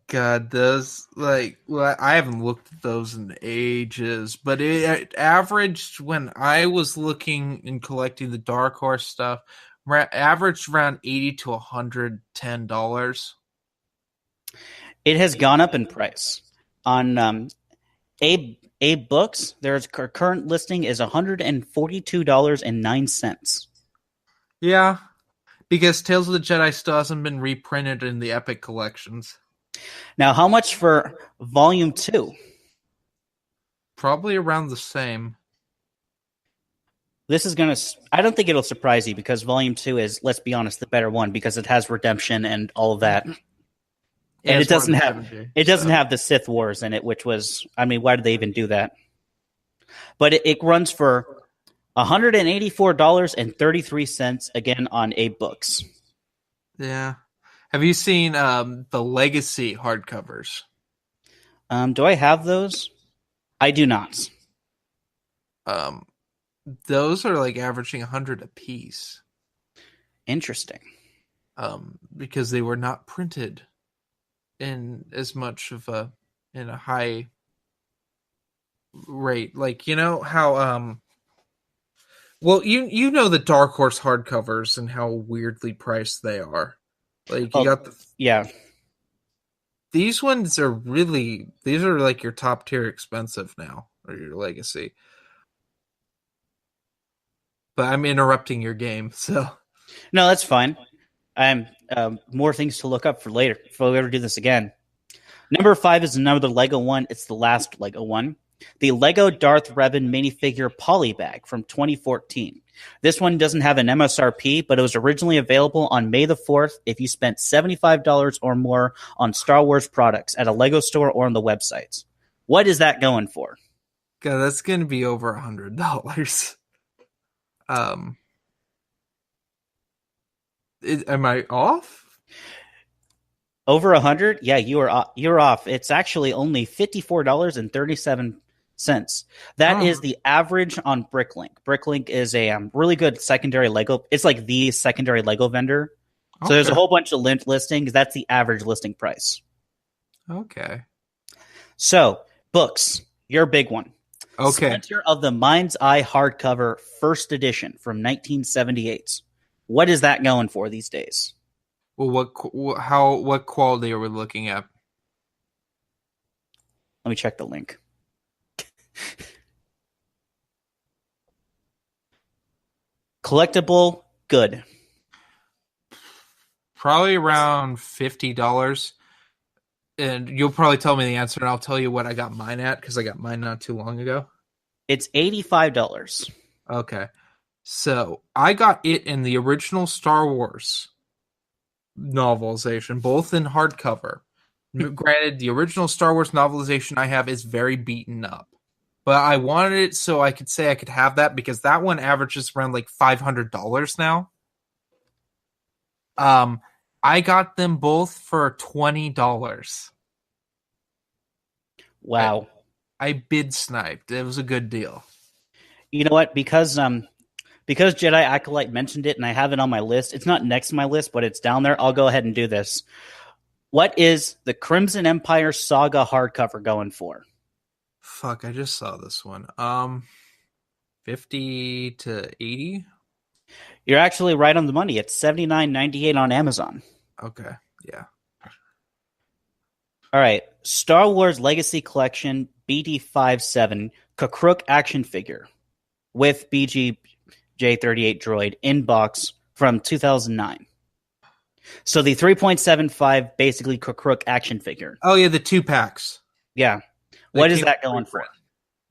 Speaker 1: God, those I haven't looked at those in ages, but it averaged when I was looking and collecting the Dark Horse stuff, averaged around $80 to $110.
Speaker 2: It has gone up in price. On Abe Books, their current listing is $142.09.
Speaker 1: Yeah, because Tales of the Jedi still hasn't been reprinted in the Epic collections.
Speaker 2: Now, how much for Volume 2?
Speaker 1: Probably around the same.
Speaker 2: This is going to... I don't think it'll surprise you because Volume 2 is, let's be honest, the better one because it has redemption and all of that. And it doesn't have the Sith Wars in it, which was... I mean, why did they even do that? But it runs for $184.33 again on Abe Books.
Speaker 1: Yeah. Have you seen the Legacy hardcovers?
Speaker 2: Do I have those? I do not.
Speaker 1: Those are like averaging 100 a piece.
Speaker 2: Interesting.
Speaker 1: Because they were not printed in as much of a high rate. Like, you know how well, you know the Dark Horse hardcovers and how weirdly priced they are. Like you got
Speaker 2: yeah.
Speaker 1: These ones are these are like your top tier expensive now, or your Legacy. But I'm interrupting your game, so
Speaker 2: no, that's fine. I'm more things to look up for later if we ever do this again. Number 5 is another Lego one. It's the last Lego one. The Lego Darth Revan minifigure polybag from 2014. This one doesn't have an MSRP, but it was originally available on May the 4th if you spent $75 or more on Star Wars products at a Lego store or on the websites. What is that going for?
Speaker 1: God, that's going to be over $100. Am I off?
Speaker 2: Over 100? Yeah, you're off. It's actually only $54.37. That is the average on Bricklink. Bricklink is a really good secondary Lego. It's like the secondary Lego vendor. So there's a whole bunch of listings. That's the average listing price.
Speaker 1: Okay.
Speaker 2: So books, your big one.
Speaker 1: Okay.
Speaker 2: Splinter of the Mind's Eye hardcover, first edition from 1978. What is that going for these days?
Speaker 1: Well, what quality are we looking at?
Speaker 2: Let me check the link. Collectible, good.
Speaker 1: Probably around $50. And you'll probably tell me the answer, and I'll tell you what I got mine at because I got mine not too long ago.
Speaker 2: It's $85.
Speaker 1: Okay. So I got it in the original Star Wars novelization, both in hardcover. Granted, the original Star Wars novelization I have is very beaten up, but I wanted it so I could say I could have that because that one averages around like $500 now. I got them both for $20.
Speaker 2: Wow.
Speaker 1: I bid sniped. It was a good deal.
Speaker 2: You know what? Because Jedi Acolyte mentioned it and I have it on my list, it's not next to my list, but it's down there. I'll go ahead and do this. What is the Crimson Empire Saga hardcover going for?
Speaker 1: Fuck, I just saw this one. 50 to 80.
Speaker 2: You're actually right on the money. It's $79.98 on Amazon.
Speaker 1: Okay, yeah.
Speaker 2: All right. Star Wars Legacy Collection BD57 Kakruk action figure with BGJ38 droid in box from 2009. So the 3.75 basically Kakruk action figure.
Speaker 1: Oh yeah, the 2 packs.
Speaker 2: Yeah. What is that going for?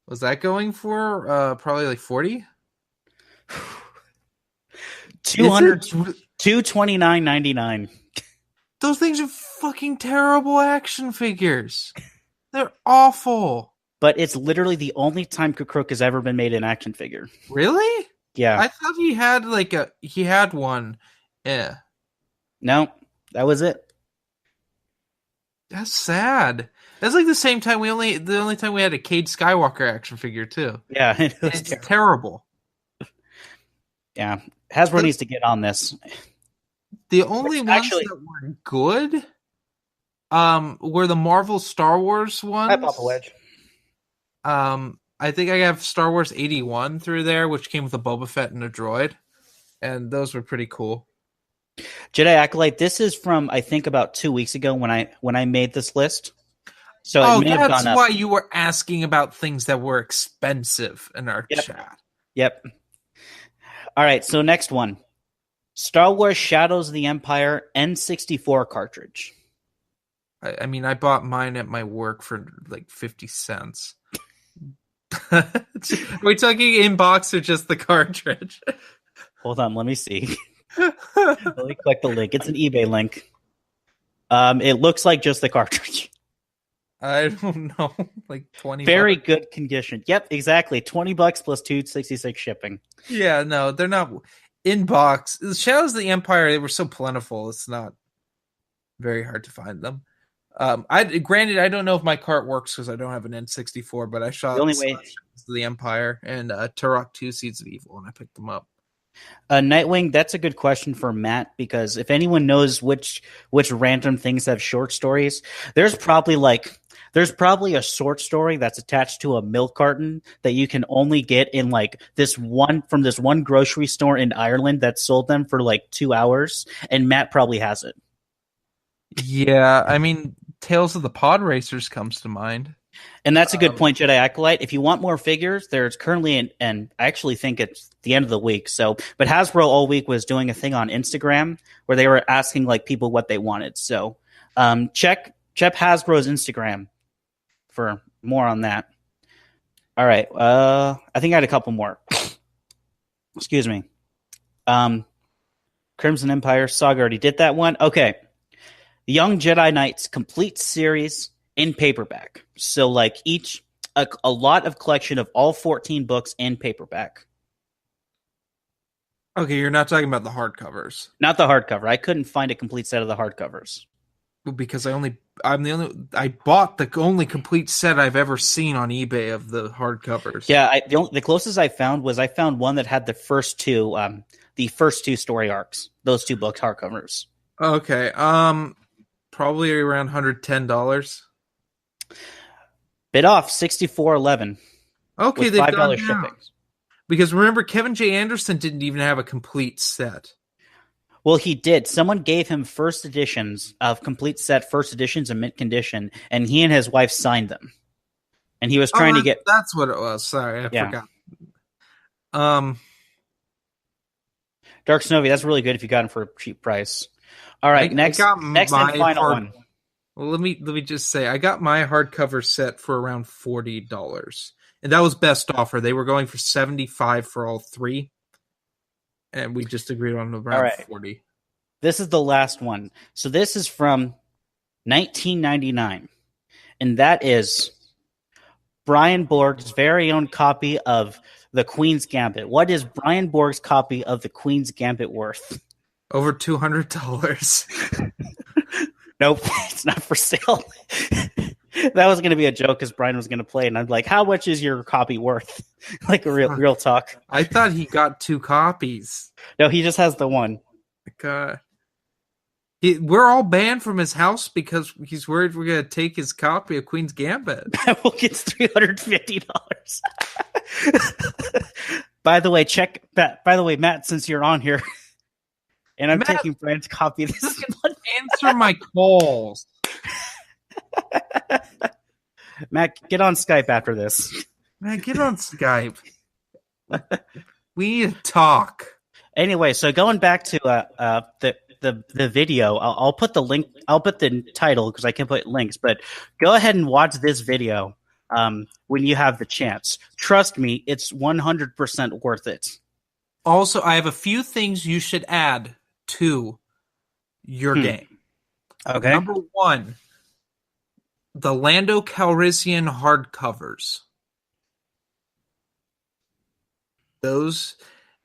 Speaker 1: Was that going for probably like 40?
Speaker 2: 229.99.
Speaker 1: Those things are fucking terrible action figures. They're awful.
Speaker 2: But it's literally the only time Kakruk has ever been made an action figure.
Speaker 1: Really?
Speaker 2: Yeah.
Speaker 1: I thought he had one. Yeah.
Speaker 2: No, that was it.
Speaker 1: That's sad. That's like the only time we had a Cade Skywalker action figure too.
Speaker 2: Yeah,
Speaker 1: it's terrible.
Speaker 2: Yeah, Hasbro needs to get on this.
Speaker 1: The only ones that were good, were the Marvel Star Wars ones.
Speaker 2: Hi, Papa Wedge.
Speaker 1: I think I have Star Wars 81 through there, which came with a Boba Fett and a droid, and those were pretty cool.
Speaker 2: Jedi Acolyte, this is from I think about 2 weeks ago when I made this list. So
Speaker 1: that's why you were asking about things that were expensive in our chat.
Speaker 2: Yep. All right, so next one. Star Wars Shadows of the Empire N64 cartridge.
Speaker 1: I mean, I bought mine at my work for like 50 cents. Are we talking in box or just the cartridge?
Speaker 2: Hold on, let me see. Let me click the link. It's an eBay link. It looks like just the cartridge.
Speaker 1: I don't know, like 20.
Speaker 2: Very good condition. Yep, exactly. $20 plus $2.66 shipping.
Speaker 1: Yeah, no, they're not in box. The Shadows of the Empire, they were so plentiful. It's not very hard to find them. Granted, I don't know if my cart works because I don't have an N64, but I shot
Speaker 2: the only way
Speaker 1: Shadows of the Empire and Turok 2 Seeds of Evil, and I picked them up.
Speaker 2: Nightwing, that's a good question for Matt, because if anyone knows which random things have short stories, there's probably a short story that's attached to a milk carton that you can only get in like this one grocery store in Ireland that sold them for like 2 hours, and Matt probably has it.
Speaker 1: Yeah, I mean, Tales of the Pod Racers comes to mind.
Speaker 2: And that's a good point, Jedi Acolyte. If you want more figures, there's currently and I actually think it's the end of the week. But Hasbro all week was doing a thing on Instagram where they were asking like people what they wanted. So check Hasbro's Instagram for more on that. All right. I think I had a couple more. Excuse me. Crimson Empire Saga, already did that one. Okay. Young Jedi Knights complete series in paperback. So like a lot of collection of all 14 books in paperback.
Speaker 1: Okay, you're not talking about the hardcovers.
Speaker 2: Not the hardcover. I couldn't find a complete set of the hardcovers.
Speaker 1: Because I bought the only complete set I've ever seen on eBay of the hardcovers.
Speaker 2: Yeah, the closest I found one that had the first two story arcs. Those 2 books hardcovers.
Speaker 1: Okay, probably around $110.
Speaker 2: Bid off $64.11.
Speaker 1: Okay, they've
Speaker 2: $5
Speaker 1: shipping.
Speaker 2: shipping.
Speaker 1: Because remember, Kevin J. Anderson didn't even have a complete set.
Speaker 2: Well, he did. Someone gave him first editions of complete set, first editions in mint condition, and he and his wife signed them. And he was trying to get.
Speaker 1: That's what it was. Sorry, I forgot.
Speaker 2: Dark Snowy, that's really good if you got him for a cheap price. All right, next and final one.
Speaker 1: Well, let me just say, I got my hardcover set for around $40, and that was best offer. They were going for 75 for all three, and we just agreed on
Speaker 2: All
Speaker 1: around
Speaker 2: right.
Speaker 1: 40.
Speaker 2: This is the last one. So this is from 1999, and that is Brian Borg's very own copy of The Queen's Gambit. What is Brian Borg's copy of The Queen's Gambit worth?
Speaker 1: Over $200.
Speaker 2: Nope, it's not for sale. That was going to be a joke because Brian was going to play, and I'm like, "How much is your copy worth?" Like a real talk.
Speaker 1: I thought he got 2 copies.
Speaker 2: No, he just has the one.
Speaker 1: Like, we're all banned from his house because he's worried we're going to take his copy of Queen's Gambit.
Speaker 2: That book gets $350. By the way, Matt, since you're on here, and I'm taking Brian's copy of this one.
Speaker 1: Answer my calls.
Speaker 2: Matt, get on Skype after this.
Speaker 1: Man, get on Skype. We need to talk.
Speaker 2: Anyway, so going back to the video, I'll put the link. I'll put the title because I can put links. But go ahead and watch this video when you have the chance. Trust me, it's 100% worth it.
Speaker 1: Also, I have a few things you should add to your game.
Speaker 2: Okay.
Speaker 1: Number 1, the Lando Calrissian hardcovers. Those,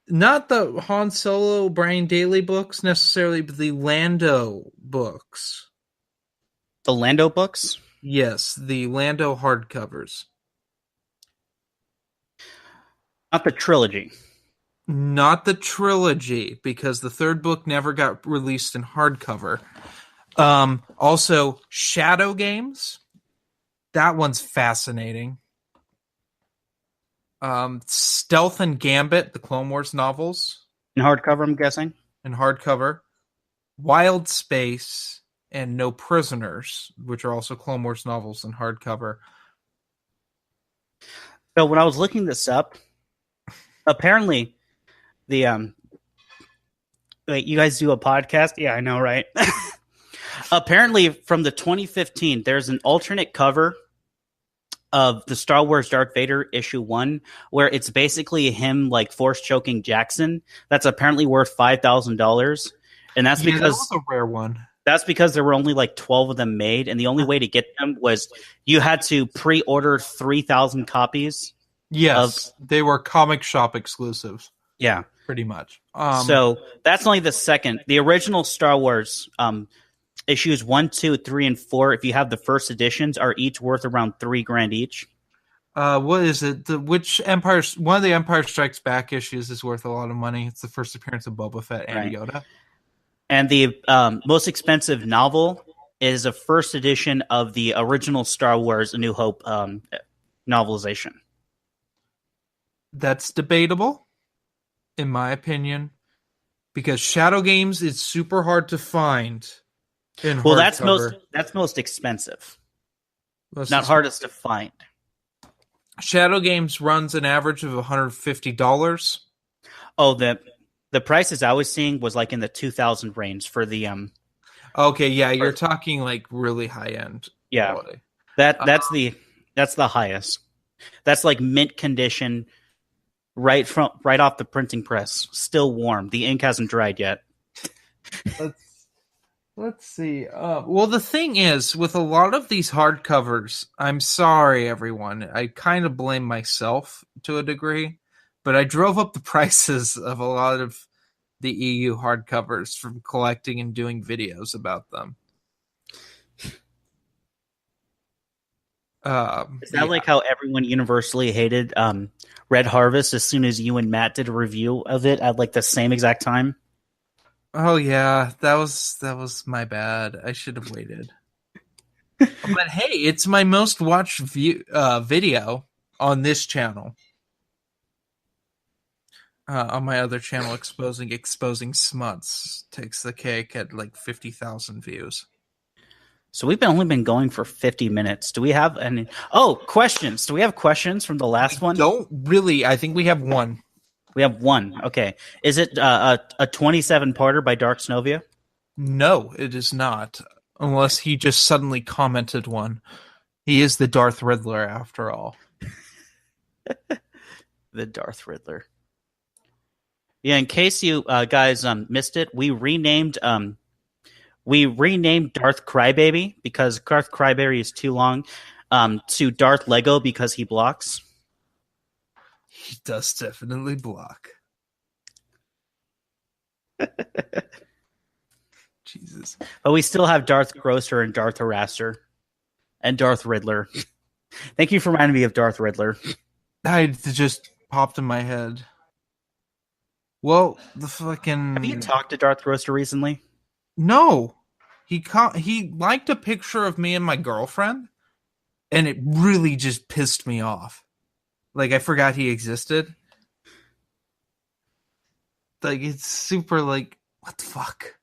Speaker 1: not the Han Solo, Brian Daly books necessarily, but the Lando books.
Speaker 2: The Lando books?
Speaker 1: Yes, the Lando hardcovers.
Speaker 2: Not the trilogy.
Speaker 1: Not the trilogy, because the third book never got released in hardcover. Also, Shadow Games. That one's fascinating. Stealth and Gambit, the Clone Wars novels.
Speaker 2: In hardcover, I'm guessing?
Speaker 1: In hardcover. Wild Space and No Prisoners, which are also Clone Wars novels in hardcover.
Speaker 2: So when I was looking this up, apparently the wait, you guys do a podcast? Yeah, I know, right? Apparently from the 2015, there's an alternate cover of the Star Wars Darth Vader issue 1 where it's basically him like force choking Jackson. That's apparently worth $5,000, and that's because
Speaker 1: that was a rare one.
Speaker 2: That's because there were only like 12 of them made, and the only way to get them was you had to pre-order 3,000 copies.
Speaker 1: Yes, they were comic shop exclusives.
Speaker 2: Yeah,
Speaker 1: pretty much.
Speaker 2: So that's only the second. The original Star Wars issues 1, 2, 3, and 4, if you have the first editions, are each worth around $3,000 each.
Speaker 1: What is it? Which Empire? One of the Empire Strikes Back issues is worth a lot of money. It's the first appearance of Boba Fett and Yoda.
Speaker 2: And the most expensive novel is a first edition of the original Star Wars A New Hope novelization.
Speaker 1: That's debatable, in my opinion, because Shadow Games is super hard to find.
Speaker 2: Well, that's most expensive, not hardest to find.
Speaker 1: Shadow Games runs an average of $150.
Speaker 2: Oh, the prices I was seeing was like in the 2,000 range for the
Speaker 1: Okay, yeah, you're talking like really high end.
Speaker 2: Yeah,
Speaker 1: quality.
Speaker 2: that's the highest. That's like mint condition, right off the printing press, still warm. The ink hasn't dried yet.
Speaker 1: Let's see. Well, the thing is, with a lot of these hardcovers, I'm sorry, everyone. I kind of blame myself to a degree, but I drove up the prices of a lot of the EU hardcovers from collecting and doing videos about them.
Speaker 2: Is that like how everyone universally hated Red Harvest as soon as you and Matt did a review of it at like the same exact time?
Speaker 1: Oh yeah, that was my bad. I should have waited. But hey, it's my most watched video on this channel. On my other channel, exposing smuts, takes the cake at like 50,000 views.
Speaker 2: So we've only been going for 50 minutes. Do we have any? Oh, questions. Do we have questions from the last one?
Speaker 1: Don't really. I think we have one.
Speaker 2: We have one. Okay. Is it a 27-parter by Dark Snovia?
Speaker 1: No, it is not. Unless he just suddenly commented one. He is the Darth Riddler after all.
Speaker 2: The Darth Riddler. Yeah, in case you guys missed it, we renamed Darth Crybaby because Darth Crybaby is too long, to Darth Lego because he blocks.
Speaker 1: He does definitely block. Jesus.
Speaker 2: But we still have Darth Grocer and Darth Harasser and Darth Riddler. Thank you for reminding me of Darth Riddler.
Speaker 1: It just popped in my head. Well, the fucking...
Speaker 2: Have you talked to Darth Grocer recently?
Speaker 1: No. He liked a picture of me and my girlfriend, and it really just pissed me off. Like, I forgot he existed. Like, it's super, like, what the fuck?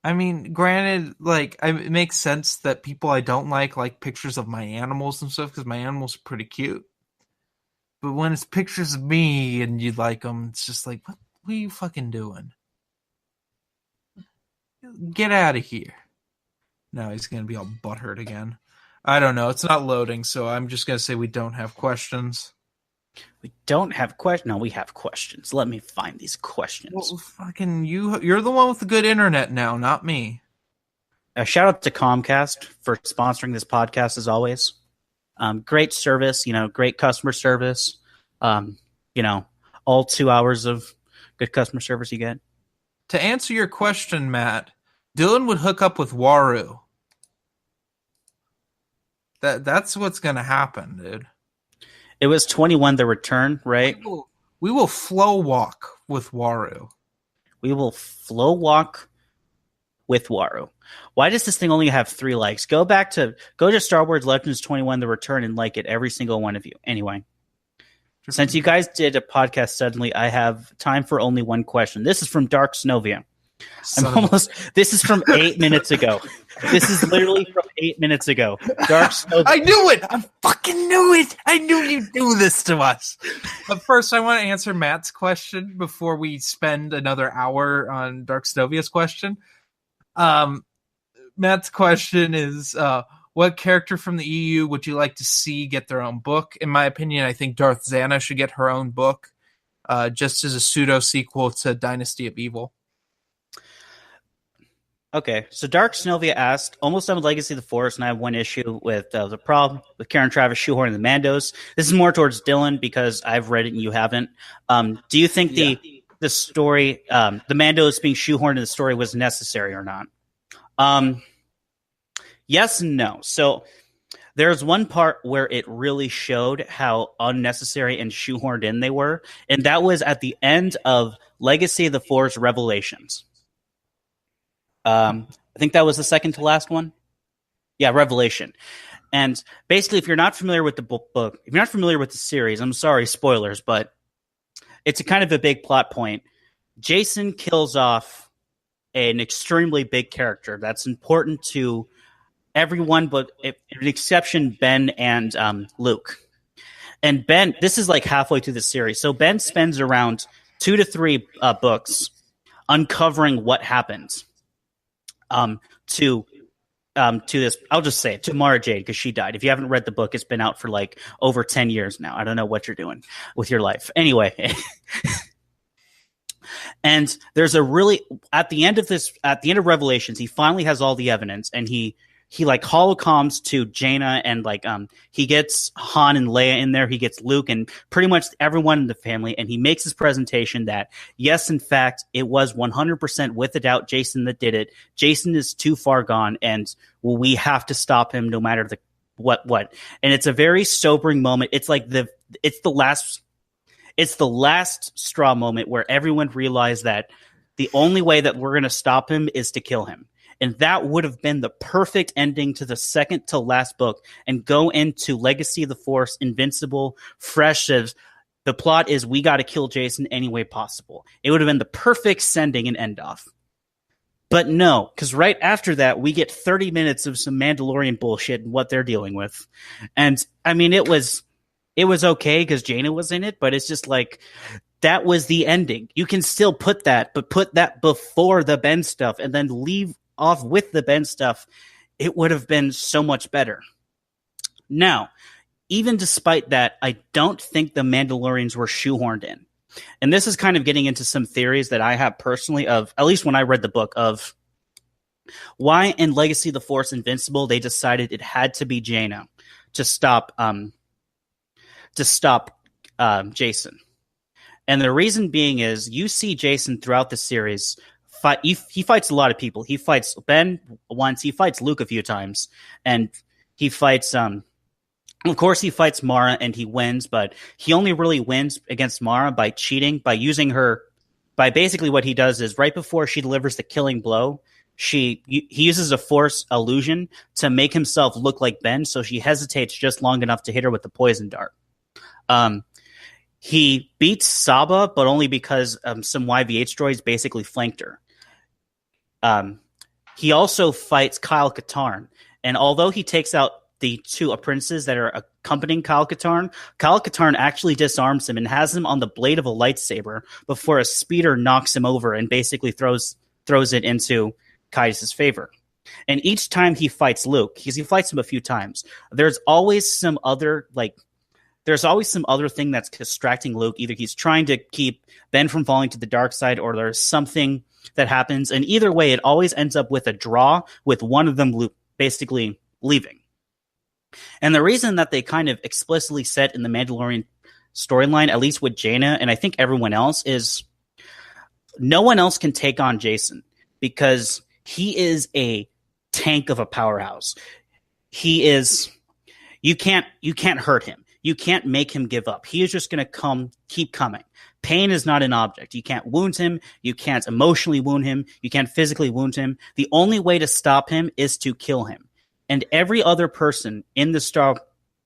Speaker 1: I mean, granted, like, it makes sense that people I don't like pictures of my animals and stuff, because my animals are pretty cute. But when it's pictures of me and you like them, it's just like, what are you fucking doing? Get out of here. Now he's going to be all butthurt again. I don't know. It's not loading, so I'm just going to say we don't have questions.
Speaker 2: We don't have questions. No, we have questions. Let me find these questions.
Speaker 1: Well, fucking you're the one with the good internet now, not me.
Speaker 2: A shout out to Comcast for sponsoring this podcast as always. Great service, great customer service. All 2 hours of good customer service you get.
Speaker 1: To answer your question, Matt, Dylan would hook up with Waru. That's what's gonna happen, dude.
Speaker 2: It was 21 the return, right?
Speaker 1: We will flow walk with Waru.
Speaker 2: We will flow walk with Waru. Why does this thing only have 3 likes? Go to Star Wars Legends 21 the return and like it, every single one of you. Anyway, since you guys did a podcast suddenly, I have time for only one question. This is from Dark Snovia. This is from 8 minutes ago. This is literally from 8 minutes ago. Dark Snovia.
Speaker 1: I knew it! I fucking knew it! I knew you'd do this to us. But first, I want to answer Matt's question before we spend another hour on Dark Snovia's question. Matt's question is, what character from the EU would you like to see get their own book? In my opinion, I think Darth Zana should get her own book, just as a pseudo-sequel to Dynasty of Evil.
Speaker 2: Okay, so Dark Snovia asked, almost done with Legacy of the Force, and I have one issue with the problem with Karen Travis shoehorning the Mandos. This is more towards Dylan because I've read it and you haven't. Do you think the story, the Mandos being shoehorned in the story was necessary or not? Yes and no. So there's one part where it really showed how unnecessary and shoehorned in they were, and that was at the end of Legacy of the Force Revelations. I think that was the second to last one. Yeah, Revelation. And basically, if you're not familiar with the book, if you're not familiar with the series, I'm sorry, spoilers, but it's a kind of a big plot point. Jason kills off an extremely big character that's important to everyone, but an exception, Ben and Luke. And Ben, this is like halfway through the series. So Ben spends around 2 to 3 books uncovering what happened. To this, I'll just say it, to Mara Jade, because she died. If you haven't read the book, it's been out for like over 10 years now. I don't know what you're doing with your life. Anyway. And there's at the end of Revelations, he finally has all the evidence, and he like holocoms to Jaina, and like he gets Han and Leia in there, he gets Luke and pretty much everyone in the family, and he makes his presentation that yes, in fact, it was 100% with a doubt Jason that did it. Jason is too far gone, and we have to stop him no matter what. And it's a very sobering moment. It's like it's the last straw moment where everyone realized that the only way that we're going to stop him is to kill him. And that would have been the perfect ending to the second to last book and go into Legacy of the Force, Invincible, fresh as the plot is we got to kill Jason any way possible. It would have been the perfect sending and end off. But no, because right after that, we get 30 minutes of some Mandalorian bullshit and what they're dealing with. And I mean, it was okay because Jaina was in it, but it's just like, that was the ending. You can still put that, but put that before the Ben stuff and then leave off with the Ben stuff, it would have been so much better. Now, even despite that, I don't think the Mandalorians were shoehorned in. And this is kind of getting into some theories that I have personally of, at least when I read the book, of why in Legacy of the Force Invincible they decided it had to be Jaina to stop Jason. And the reason being is you see Jason throughout the series fight. He fights a lot of people. He fights Ben once. He fights Luke a few times, and he fights. Of course, he fights Mara and he wins, but he only really wins against Mara by cheating, by using her. By basically what he does is right before she delivers the killing blow, he uses a Force illusion to make himself look like Ben, so she hesitates just long enough to hit her with the poison dart. He beats Saba, but only because some YVH droids basically flanked her. He also fights Kyle Katarn, and although he takes out the two apprentices that are accompanying Kyle Katarn actually disarms him and has him on the blade of a lightsaber before a speeder knocks him over and basically throws it into Caius' favor. And each time he fights Luke, because he fights him a few times, there's always some other thing that's distracting Luke. Either he's trying to keep Ben from falling to the dark side, or there's something that happens. And either way, it always ends up with a draw, with one of them basically leaving. And the reason that they kind of explicitly said in the Mandalorian storyline, at least with Jaina, and I think everyone else, is no one else can take on Jason because he is a tank of a powerhouse. He is, you can't hurt him. You can't make him give up. He is just going to keep coming. Pain is not an object. You can't wound him. You can't emotionally wound him. You can't physically wound him. The only way to stop him is to kill him. And every other person in the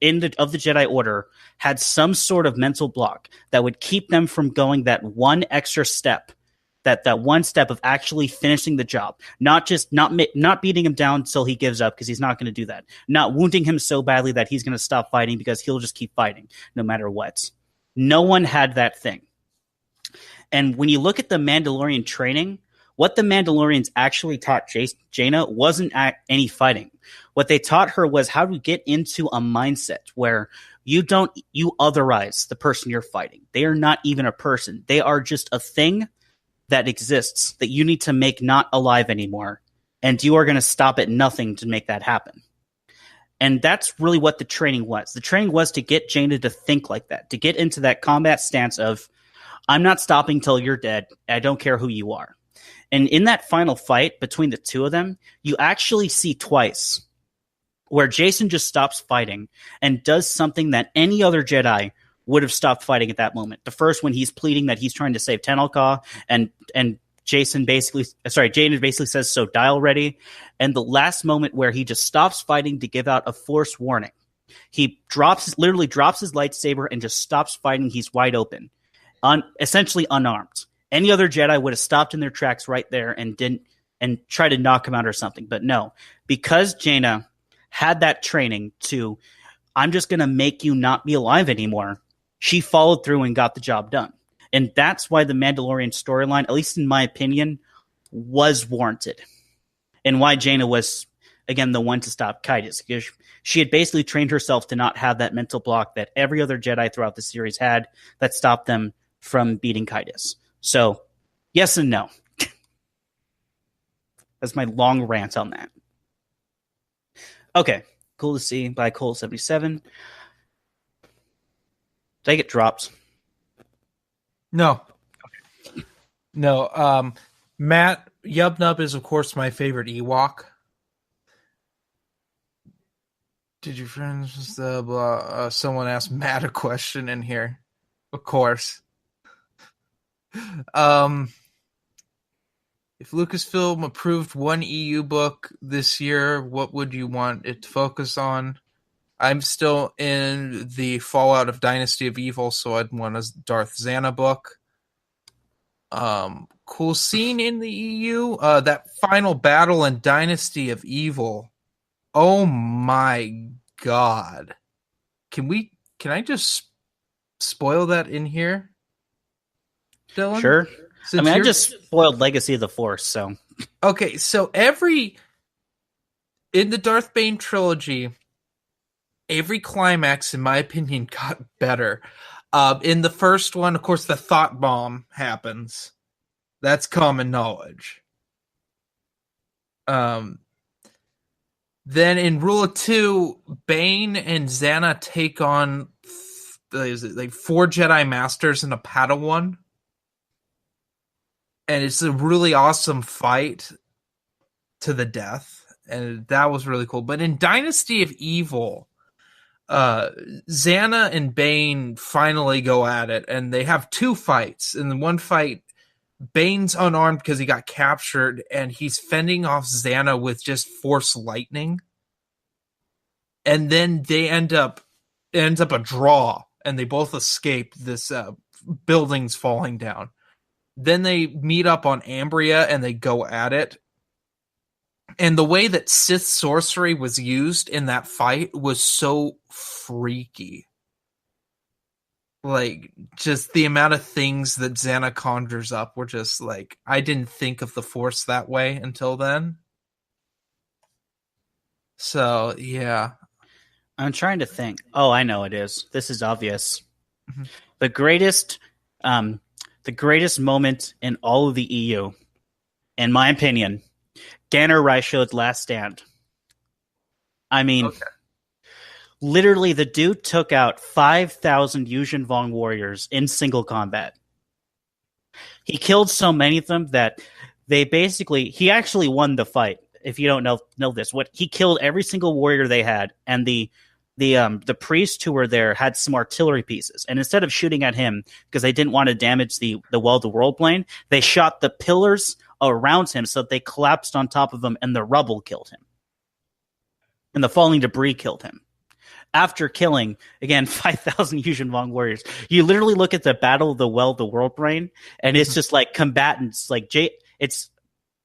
Speaker 2: Jedi Order had some sort of mental block that would keep them from going that one extra step, that one step of actually finishing the job, not beating him down until he gives up, because he's not going to do that, not wounding him so badly that he's going to stop fighting because he'll just keep fighting no matter what. No one had that thing. And when you look at the Mandalorian training, what the Mandalorians actually taught Jaina wasn't any fighting. What they taught her was how to get into a mindset where you otherize the person you're fighting. They are not even a person. They are just a thing that exists that you need to make not alive anymore. And you are going to stop at nothing to make that happen. And that's really what the training was. The training was to get Jaina to think like that, to get into that combat stance of, I'm not stopping till you're dead. I don't care who you are. And in that final fight between the two of them, you actually see twice where Jason just stops fighting and does something that any other Jedi would have stopped fighting at that moment. The first, when he's pleading that he's trying to save Tenelka, and Jaina basically says, "So die already." And the last moment where he just stops fighting to give out a Force warning. He literally drops his lightsaber and just stops fighting. He's wide open, essentially unarmed. Any other Jedi would have stopped in their tracks right there and tried to knock him out or something. But no, because Jaina had that training to, I'm just going to make you not be alive anymore, she followed through and got the job done. And that's why the Mandalorian storyline, at least in my opinion, was warranted. And why Jaina was, again, the one to stop Caius. Because she had basically trained herself to not have that mental block that every other Jedi throughout the series had that stopped them from beating Caius. So, yes and no. That's my long rant on that. Okay, Cool to See by Cole77. Did I get dropped?
Speaker 1: No. No. Matt, Yubnub is, of course, my favorite Ewok. Did your friends someone asked Matt a question in here? Of course. If Lucasfilm approved one EU book this year, what would you want it to focus on? I'm still in the fallout of Dynasty of Evil, so I'd want a Darth Zana book. Cool scene in the EU. That final battle in Dynasty of Evil. Oh my god. Can I just spoil that in here, Dylan?
Speaker 2: Sure. I just spoiled Legacy of the Force, so
Speaker 1: Okay, so in the Darth Bane trilogy, every climax, in my opinion, got better. In the first one, of course, the thought bomb happens. That's common knowledge. Um, then in Rule of Two, Bane and Xana take on is it like four Jedi Masters and a Padawan, and it's a really awesome fight to the death, and that was really cool. But in Dynasty of Evil, uh Xana and Bane finally go at it, and they have two fights. In the one fight, Bane's unarmed because he got captured, and he's fending off Xana with just force lightning. And then it ends up a draw, and they both escape this buildings falling down. Then they meet up on Ambria and they go at it. And the way that Sith sorcery was used in that fight was so freaky. Like, just the amount of things that Xana conjures up were just like, I didn't think of the Force that way until then. So, yeah.
Speaker 2: I'm trying to think. Oh, I know it is. This is obvious.
Speaker 1: Mhm.
Speaker 2: The greatest, um, the greatest moment in all of the EU, in my opinion, Ganner Rysho's last stand. I mean,
Speaker 1: Okay.
Speaker 2: literally, the dude took out 5,000 Yuzhen Vong warriors in single combat. He killed so many of them that he actually won the fight. If you don't know this, what he killed every single warrior they had, and the priests who were there had some artillery pieces, and instead of shooting at him because they didn't want to damage the well the world plane, they shot the pillars around him so that they collapsed on top of him, and the rubble killed him, and the falling debris killed him. After killing again 5,000 Yuzhen Vong warriors, you literally look at the Battle of the Well, the World Brain, and it's just like combatants, like it's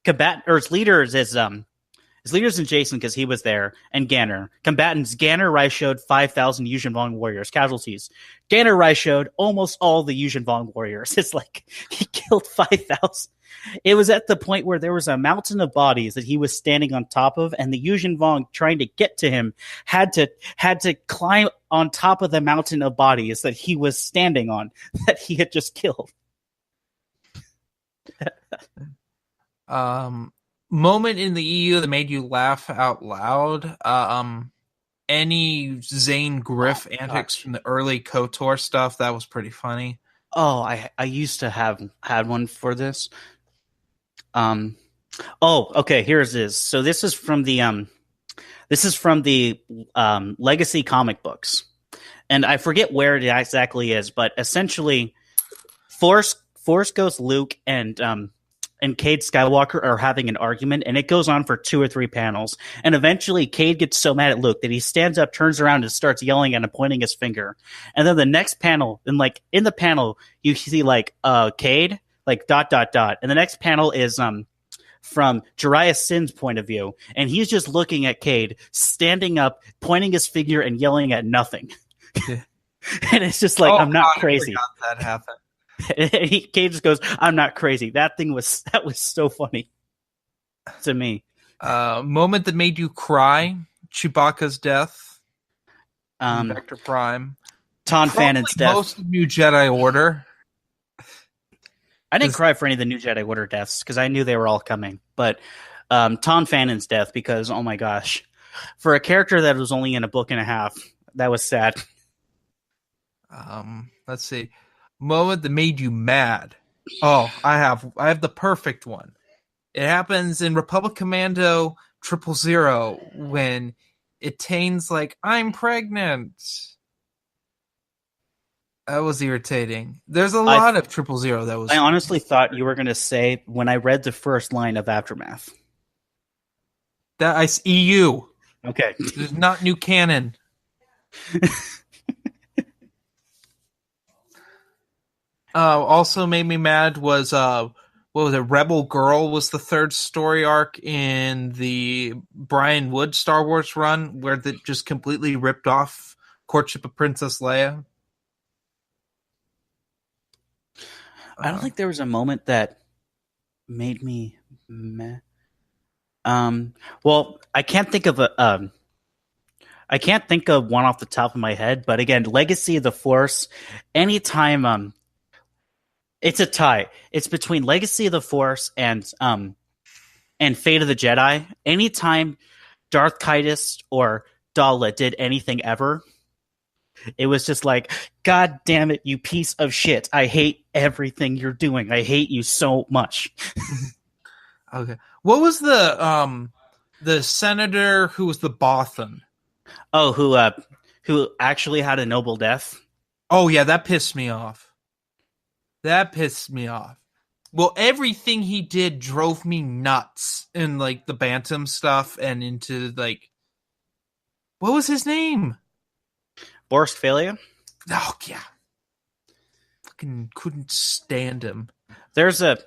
Speaker 2: combat or its leaders is his leaders and Jason because he was there, and Ganner. Combatants Ganner Rice showed 5,000 Yuzhen Vong warriors. Casualties Ganner Rice showed almost all the Yuzhen Vong warriors. It's like he killed 5,000. It was at the point where there was a mountain of bodies that he was standing on top of, and the Yuzhen Vong trying to get to him had to climb on top of the mountain of bodies that he was standing on that he had just killed.
Speaker 1: Moment in the EU that made you laugh out loud. Any Zane Griff antics
Speaker 2: Gosh.
Speaker 1: from the early KOTOR stuff, that was pretty funny.
Speaker 2: Oh, I used to have had one for this. Um, oh, okay. Here it is. So this is from the Legacy comic books, and I forget where it exactly is, but essentially, Force Ghost Luke and Cade Skywalker are having an argument, and it goes on for 2 or 3 panels. And eventually, Cade gets so mad at Luke that he stands up, turns around, and starts yelling at him, pointing his finger. And then the next panel, and like in the panel, you see like Cade, like dot dot dot, and the next panel is from Jariah Sin's point of view, and he's just looking at Cade, standing up, pointing his finger, and yelling at nothing.
Speaker 1: Yeah.
Speaker 2: And it's just like,
Speaker 1: Oh,
Speaker 2: I'm not
Speaker 1: God,
Speaker 2: crazy.
Speaker 1: I forgot that happened.
Speaker 2: Cade just goes, "I'm not crazy." That was so funny to me.
Speaker 1: Moment that made you cry: Chewbacca's death in
Speaker 2: Um,
Speaker 1: Vector Prime.
Speaker 2: Ton
Speaker 1: Probably
Speaker 2: Fannon's death.
Speaker 1: most of New Jedi Order.
Speaker 2: I didn't cry for any of the New Jedi Order deaths because I knew they were all coming. But Ton Fannon's death, because oh my gosh, for a character that was only in a book and a half, that was sad.
Speaker 1: Let's see. Moment that made you mad. Oh, I have the perfect one. It happens in Republic Commando 000 when Ettain's like, I'm pregnant. That was irritating. There's a lot of 000 that was.
Speaker 2: I honestly thought you were going to say when I read the first line of Aftermath.
Speaker 1: That EU.
Speaker 2: Okay.
Speaker 1: There's not new canon. Also made me mad was what was it? Rebel Girl was the third story arc in the Brian Wood Star Wars run, where that just completely ripped off Courtship of Princess Leia.
Speaker 2: I don't think there was a moment that made me Meh. Well, I can't think of one off the top of my head, but again, Legacy of the Force, anytime it's a tie. It's between Legacy of the Force and Fate of the Jedi. Anytime Darth Kaitis or Dala did anything ever, it was just like, God damn it, you piece of shit. I hate everything you're doing. I hate you so much.
Speaker 1: Okay. What was the senator who was the Bothan?
Speaker 2: Oh, who actually had a noble death?
Speaker 1: Oh yeah, that pissed me off. That pissed me off. Well, everything he did drove me nuts in like the Bantam stuff and into like what was his name?
Speaker 2: Boris Phalia?
Speaker 1: Oh yeah. Fucking couldn't stand him.
Speaker 2: There's a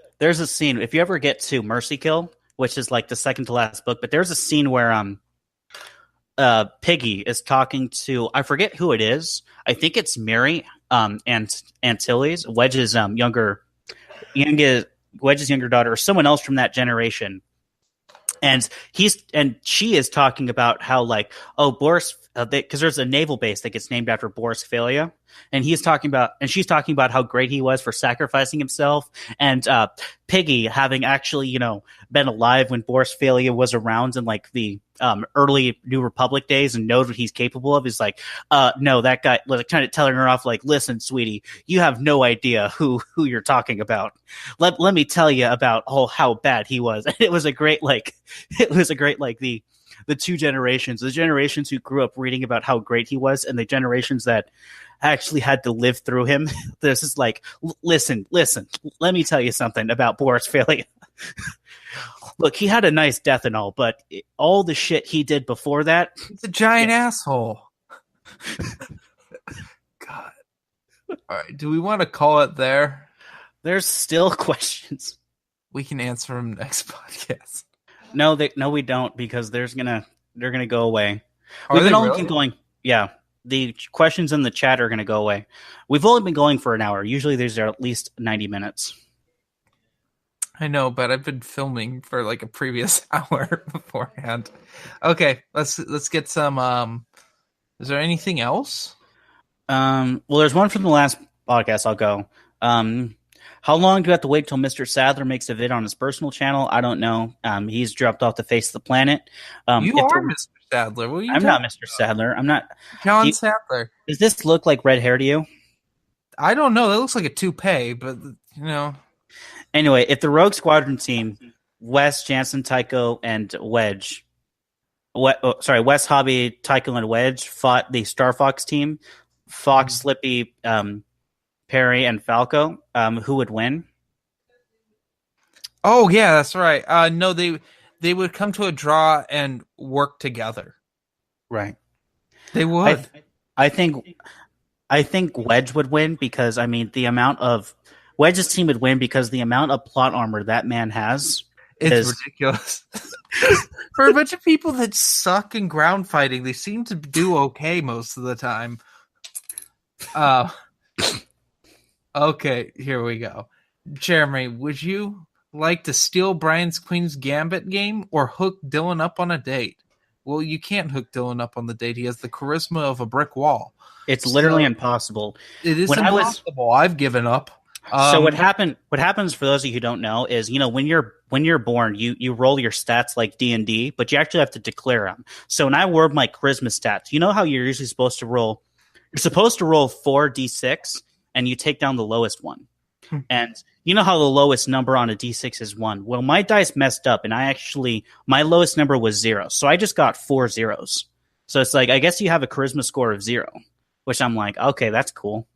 Speaker 2: scene, if you ever get to Mercy Kill, which is like the second to last book, but there's a scene where Piggy is talking to, I forget who it is. I think it's Mary and Antilles, youngest Wedge's younger daughter, or someone else from that generation. And she is talking about how like, oh, Boris, because there's a naval base that gets named after Boris Phalia, and she's talking about how great he was for sacrificing himself, and Piggy having actually been alive when Boris Phalia was around in like the early New Republic days and knows what he's capable of. Is like, no, that guy, like, kind of telling her off, like, listen, sweetie, you have no idea who you're talking about. Let me tell you about how bad he was. And it was a great like the two generations, the generations who grew up reading about how great he was, and the generations that actually had to live through him. This is like, listen, let me tell you something about Boris Phalia. Look, he had a nice death and all, but all the shit he did before that.
Speaker 1: He's a giant asshole. God. All right. Do we want to call it there?
Speaker 2: There's still questions.
Speaker 1: We can answer them next podcast.
Speaker 2: No, we don't, because they're gonna go away.
Speaker 1: We've been only
Speaker 2: going. Yeah, the questions in the chat are gonna go away. We've only been going for an hour. Usually, there's at least 90 minutes.
Speaker 1: I know, but I've been filming for like a previous hour beforehand. Okay, let's get some. Is there anything else?
Speaker 2: Well, there's one from the last podcast. I'll go. How long do you have to wait till Mr. Sadler makes a vid on his personal channel? I don't know. He's dropped off the face of the planet.
Speaker 1: You are Mr. Sadler.
Speaker 2: I'm not Mr. Sadler. I'm not
Speaker 1: John Sadler.
Speaker 2: Does this look like red hair to you?
Speaker 1: I don't know. That looks like a toupee, but
Speaker 2: Anyway, if the Rogue Squadron team, Wes, Jansen, Tycho, and Wedge, Wes, Hobby, Tycho, and Wedge fought the Star Fox team, Fox, Slippy, Perry, and Falco, who would win?
Speaker 1: Oh yeah, that's right. No, they would come to a draw and work together.
Speaker 2: Right.
Speaker 1: They would.
Speaker 2: I think Wedge would win, because I mean the amount of Wedge's team would win because the amount of plot armor that man has
Speaker 1: is ridiculous. For a bunch of people that suck in ground fighting, they seem to do okay most of the time. Okay, here we go. Jeremy, would you like to steal Brian's Queen's Gambit game or hook Dylan up on a date? Well, you can't hook Dylan up on the date. He has the charisma of a brick wall.
Speaker 2: It's literally impossible.
Speaker 1: It is impossible. I've given up.
Speaker 2: So what happens for those of you who don't know is, when you're born, you roll your stats like D&D, but you actually have to declare them. So when I word my charisma stats, you know how you're usually supposed to roll? You're supposed to roll 4d6, and you take down the lowest one. And you know how the lowest number on a d6 is 1. Well, my dice messed up, and my lowest number was 0. So I just got 4 zeros. So it's like, I guess you have a charisma score of 0, which I'm like, okay, that's cool.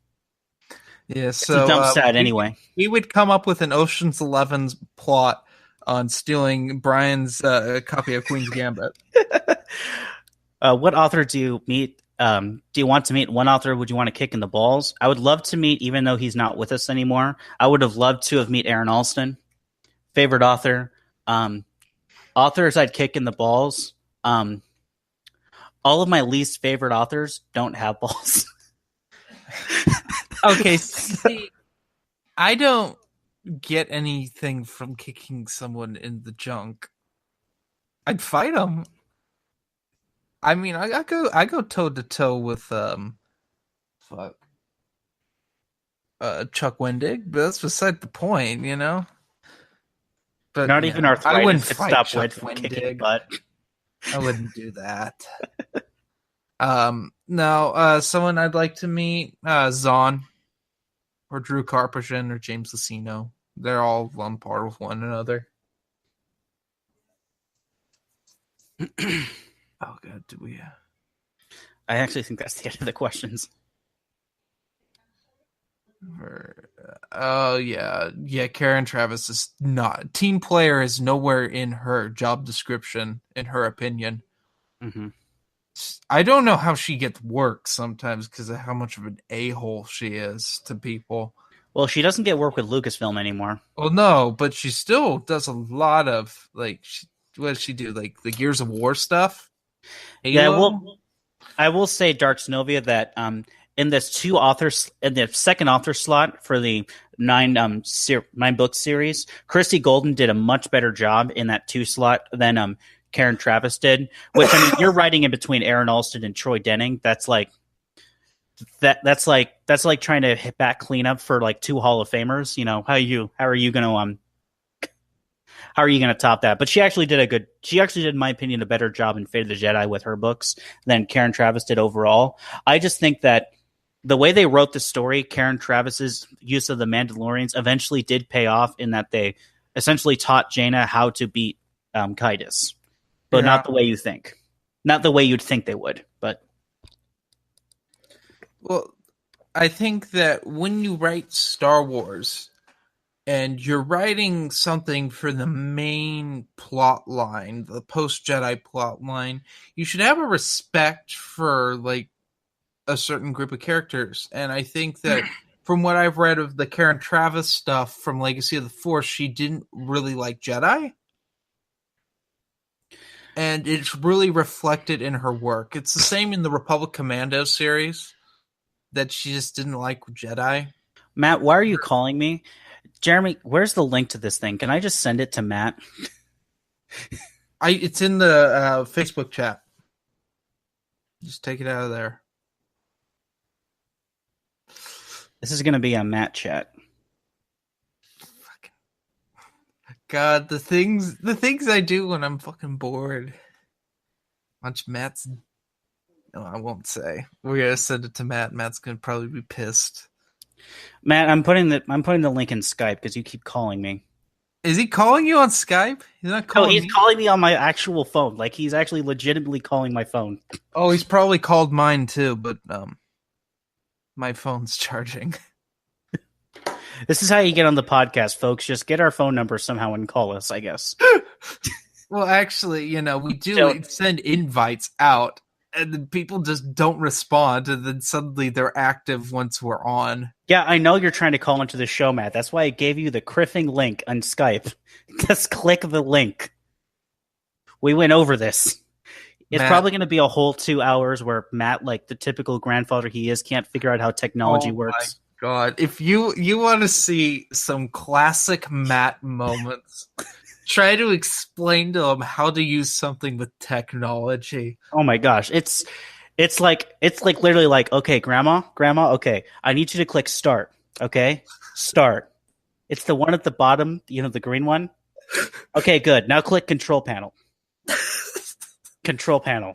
Speaker 1: Yeah,
Speaker 2: so it's a dumb stat anyway.
Speaker 1: We would come up with an Ocean's 11's plot on stealing Brian's copy of Queen's Gambit.
Speaker 2: What author do you meet? Do you want to meet? One author would you want to kick in the balls? I would love to meet, even though he's not with us anymore. I would have loved to have met Aaron Alston. Favorite author. Authors I'd kick in the balls. All of my least favorite authors don't have balls.
Speaker 1: Okay, see, I don't get anything from kicking someone in the junk. I'd fight him. I mean, I go toe to toe with fuck Chuck Wendig, but that's beside the point, you know. But
Speaker 2: Not even
Speaker 1: yeah, I wouldn't
Speaker 2: arthritis could
Speaker 1: fight
Speaker 2: stop
Speaker 1: Chuck
Speaker 2: Wed from kicking
Speaker 1: Wendig.
Speaker 2: butt.
Speaker 1: I wouldn't do that. No, someone I'd like to meet, Zahn or Drew Karpyshyn or James Lucino. They're all on par with one another. Oh god, do we?
Speaker 2: I actually think that's the end of the questions.
Speaker 1: Oh yeah. Karen Travis is not team player is nowhere in her job description, in her opinion.
Speaker 2: Mm-hmm.
Speaker 1: I don't know how she gets work sometimes because of how much of an a-hole she is to people.
Speaker 2: Well, she doesn't get work with Lucasfilm anymore.
Speaker 1: Well, no, but she still does a lot of what does she do? Like the Gears of War stuff.
Speaker 2: Yeah,
Speaker 1: Halo?
Speaker 2: I will say, Dark Novia, that in the second author slot for the nine book series, Christy Golden did a much better job in that 2 slot than Karen Travis did. Which, I mean, you're writing in between Aaron Alston and Troy Denning. That's like trying to hit back cleanup for like 2 Hall of Famers. You know, how are you gonna top that? But she actually did, in my opinion, a better job in Fate of the Jedi with her books than Karen Travis did overall. I just think that the way they wrote the story, Karen Travis's use of the Mandalorians eventually did pay off in that they essentially taught Jaina how to beat Kaitis, but not the way you think, not the way you'd think they would. But
Speaker 1: well, I think that when you write Star Wars and you're writing something for the main plot line, the post-Jedi plot line, you should have a respect for like a certain group of characters. And I think that from what I've read of the Karen Travis stuff from Legacy of the Force, she didn't really like Jedi. And it's really reflected in her work. It's the same in the Republic Commando series, that she just didn't like Jedi.
Speaker 2: Matt, why are you calling me? Jeremy, where's the link to this thing? Can I just send it to Matt?
Speaker 1: It's in the Facebook chat. Just take it out of there.
Speaker 2: This is going to be a Matt chat.
Speaker 1: God, the things I do when I'm fucking bored. Watch Matt's. No, I won't say. We're gonna send it to Matt. Matt's gonna probably be pissed.
Speaker 2: Matt, I'm putting the link in Skype because you keep calling me.
Speaker 1: Is he calling you on Skype? He's not calling me.
Speaker 2: No, he's calling me on my actual phone. Like, he's actually legitimately calling my phone.
Speaker 1: Oh, he's probably called mine too, but my phone's charging.
Speaker 2: This is how you get on the podcast, folks. Just get our phone number somehow and call us, I guess.
Speaker 1: Well, actually, we do send invites out, and then people just don't respond, and then suddenly they're active once we're on.
Speaker 2: Yeah, I know you're trying to call into the show, Matt. That's why I gave you the criffing link on Skype. Just click the link. We went over this. It's probably going to be a whole 2 hours where Matt, like the typical grandfather he is, can't figure out how technology works.
Speaker 1: My God, if you want to see some classic Matt moments, try to explain to him how to use something with technology.
Speaker 2: Oh my gosh, it's like literally like, okay, grandma, okay, I need you to click start. Okay, start. It's the one at the bottom, the green one. Okay, good. Now click control panel. Control panel.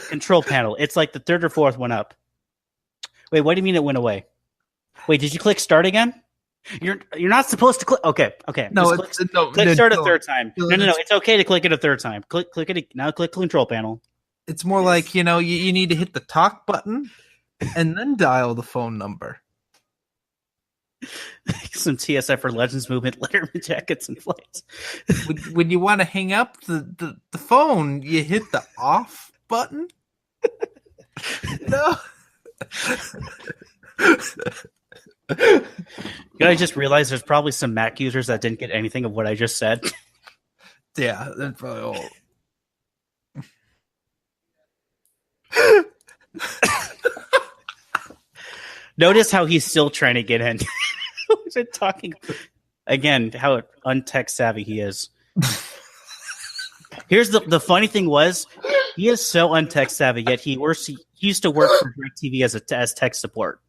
Speaker 2: Control panel. It's like the third or fourth one up. Wait, what do you mean it went away? Wait, did you click start again? You're not supposed to click. Okay.
Speaker 1: No,
Speaker 2: click start a third time. No. It's okay to click it a third time. Click it now. Click control panel.
Speaker 1: It's more like you need to hit the talk button and then dial the phone number.
Speaker 2: Some TSF for Legends movement, Letterman jackets and flights.
Speaker 1: When you want to hang up the phone, you hit the off button. No.
Speaker 2: I just realized there's probably some Mac users that didn't get anything of what I just said.
Speaker 1: Yeah, that's probably all.
Speaker 2: Notice how he's still trying to get in. wasn't talking. Again, how untech savvy he is. Here's the funny thing was, he is so untech savvy, yet he used to work for DirecTV as tech support.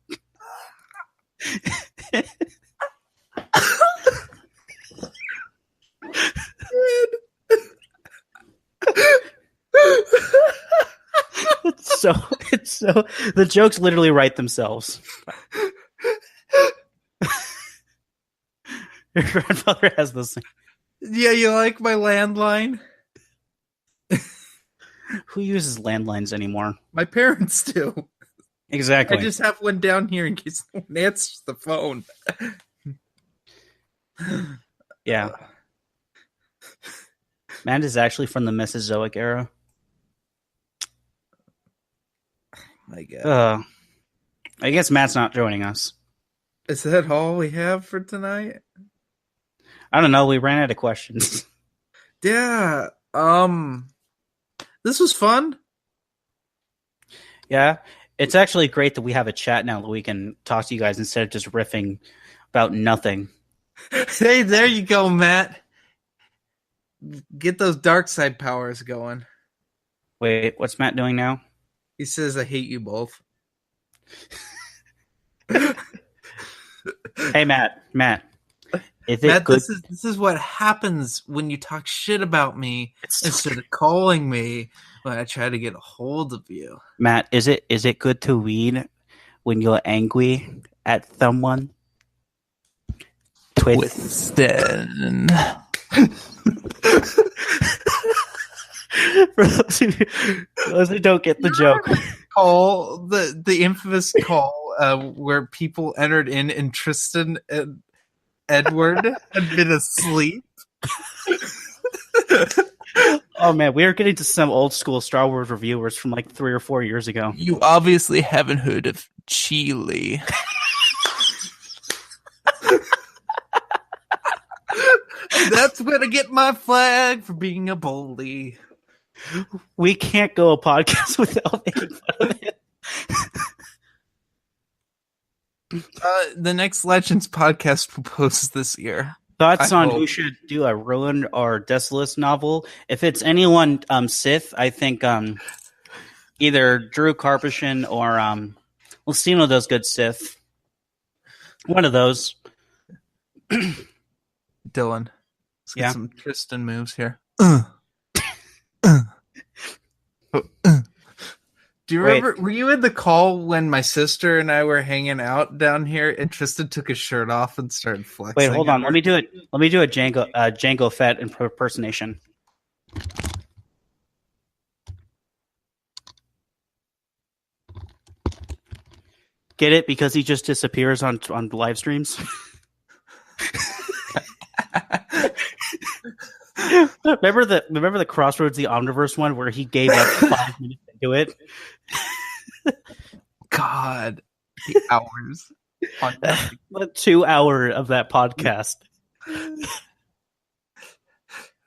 Speaker 2: It's so the jokes literally write themselves. Your grandfather has this.
Speaker 1: Yeah, you like my landline?
Speaker 2: Who uses landlines anymore?
Speaker 1: My parents do.
Speaker 2: Exactly.
Speaker 1: I just have one down here in case no one answers the phone.
Speaker 2: Yeah. Matt is actually from the Mesozoic era.
Speaker 1: My God.
Speaker 2: I guess Matt's not joining us.
Speaker 1: Is that all we have for tonight?
Speaker 2: I don't know. We ran out of questions.
Speaker 1: Yeah. This was fun.
Speaker 2: Yeah. It's actually great that we have a chat now that we can talk to you guys instead of just riffing about nothing.
Speaker 1: Hey, there you go, Matt. Get those dark side powers going.
Speaker 2: Wait, what's Matt doing now?
Speaker 1: He says, I hate you both.
Speaker 2: Hey, Matt. Is it
Speaker 1: Matt,
Speaker 2: good?
Speaker 1: This is what happens when you talk shit about me instead of calling me when I try to get a hold of you.
Speaker 2: Matt, is it good to read when you're angry at someone?
Speaker 1: Twisten.
Speaker 2: For those who don't get the joke,
Speaker 1: Call the infamous call where people entered in and Tristan and Edward had been asleep.
Speaker 2: Oh man, we are getting to some old school Star Wars reviewers from like 3 or 4 years ago.
Speaker 1: You obviously haven't heard of Chile. That's where I get my flag for being a bully.
Speaker 2: We can't go a podcast without making fun of it.
Speaker 1: The next Legends podcast proposes this year.
Speaker 2: Thoughts on who should do a Ruin or Desolus novel? If it's anyone Sith, I think either Drew Karpyshyn or Lucino does good Sith. One of those.
Speaker 1: Dylan, let's get some Tristan moves here. Do you remember? Were you in the call when my sister and I were hanging out down here, and Tristan took his shirt off and started flexing?
Speaker 2: Wait, hold on. Let me do it. Let me do a Jango Fett impersonation. Get it? Because he just disappears on live streams. Remember the Crossroads the Omniverse one where he gave up 5 minutes into it?
Speaker 1: God, the hours.
Speaker 2: The 2 hour of that podcast.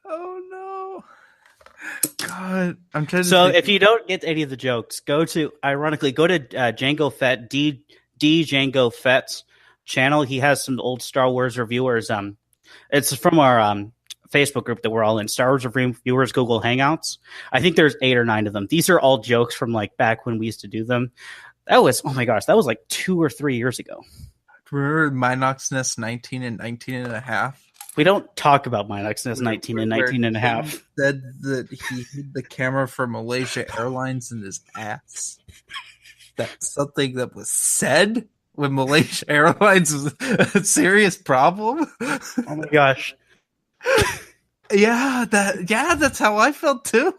Speaker 1: Oh no. God, I'm trying to.
Speaker 2: So if you don't get any of the jokes, go to Jango Fett, D Jango Fett's channel. He has some old Star Wars reviewers. It's from our Facebook group that we're all in, Star Wars Reviewers Google Hangouts. I think there's 8 or 9 of them. These are all jokes from like back when we used to do them. That was, oh my gosh, that was like 2 or 3 years ago.
Speaker 1: Remember Minox Nest 19 and 19 and a half?
Speaker 2: We don't talk about Minox Nest 19 and 19 and a half.
Speaker 1: He said that he hid the camera for Malaysia Airlines in his ass. That's something that was said when Malaysia Airlines was a serious problem.
Speaker 2: Oh my gosh.
Speaker 1: Yeah, that's how I felt too.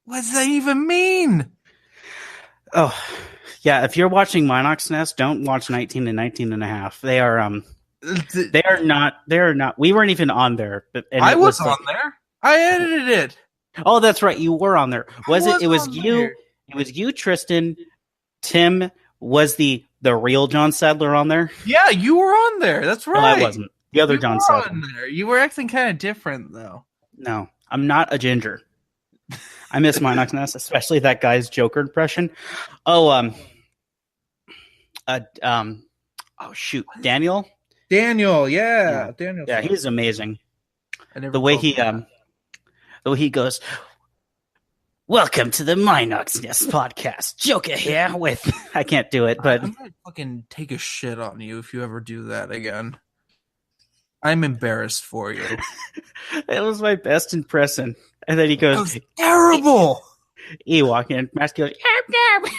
Speaker 1: What does that even mean?
Speaker 2: Oh, yeah. If you're watching Minox Nest, don't watch 19 and 19 and a half. They are not. We weren't even on there.
Speaker 1: I was on there. I edited it.
Speaker 2: Oh, that's right. You were on there. It was you.
Speaker 1: There.
Speaker 2: It was you, Tristan. Tim was the real John Sadler on there.
Speaker 1: Yeah, you were on there. That's right.
Speaker 2: No, I wasn't. The other John Sadler.
Speaker 1: On there. You were acting kind of different, though.
Speaker 2: No, I'm not a ginger. I miss Minox Nest, especially that guy's Joker impression. Oh, Oh shoot, Daniel.
Speaker 1: Daniel, yeah. Daniel.
Speaker 2: Yeah, he's amazing.
Speaker 1: I never
Speaker 2: The way
Speaker 1: called
Speaker 2: he
Speaker 1: him that.
Speaker 2: the way he goes. Welcome to the Minox Nest podcast. Joker here with I can't do it, but
Speaker 1: I'm gonna fucking take a shit on you if you ever do that again. I'm embarrassed for you.
Speaker 2: it was my best impression. And then he
Speaker 1: That
Speaker 2: goes,
Speaker 1: was terrible.
Speaker 2: Ewok, and Master goes, yap, yap.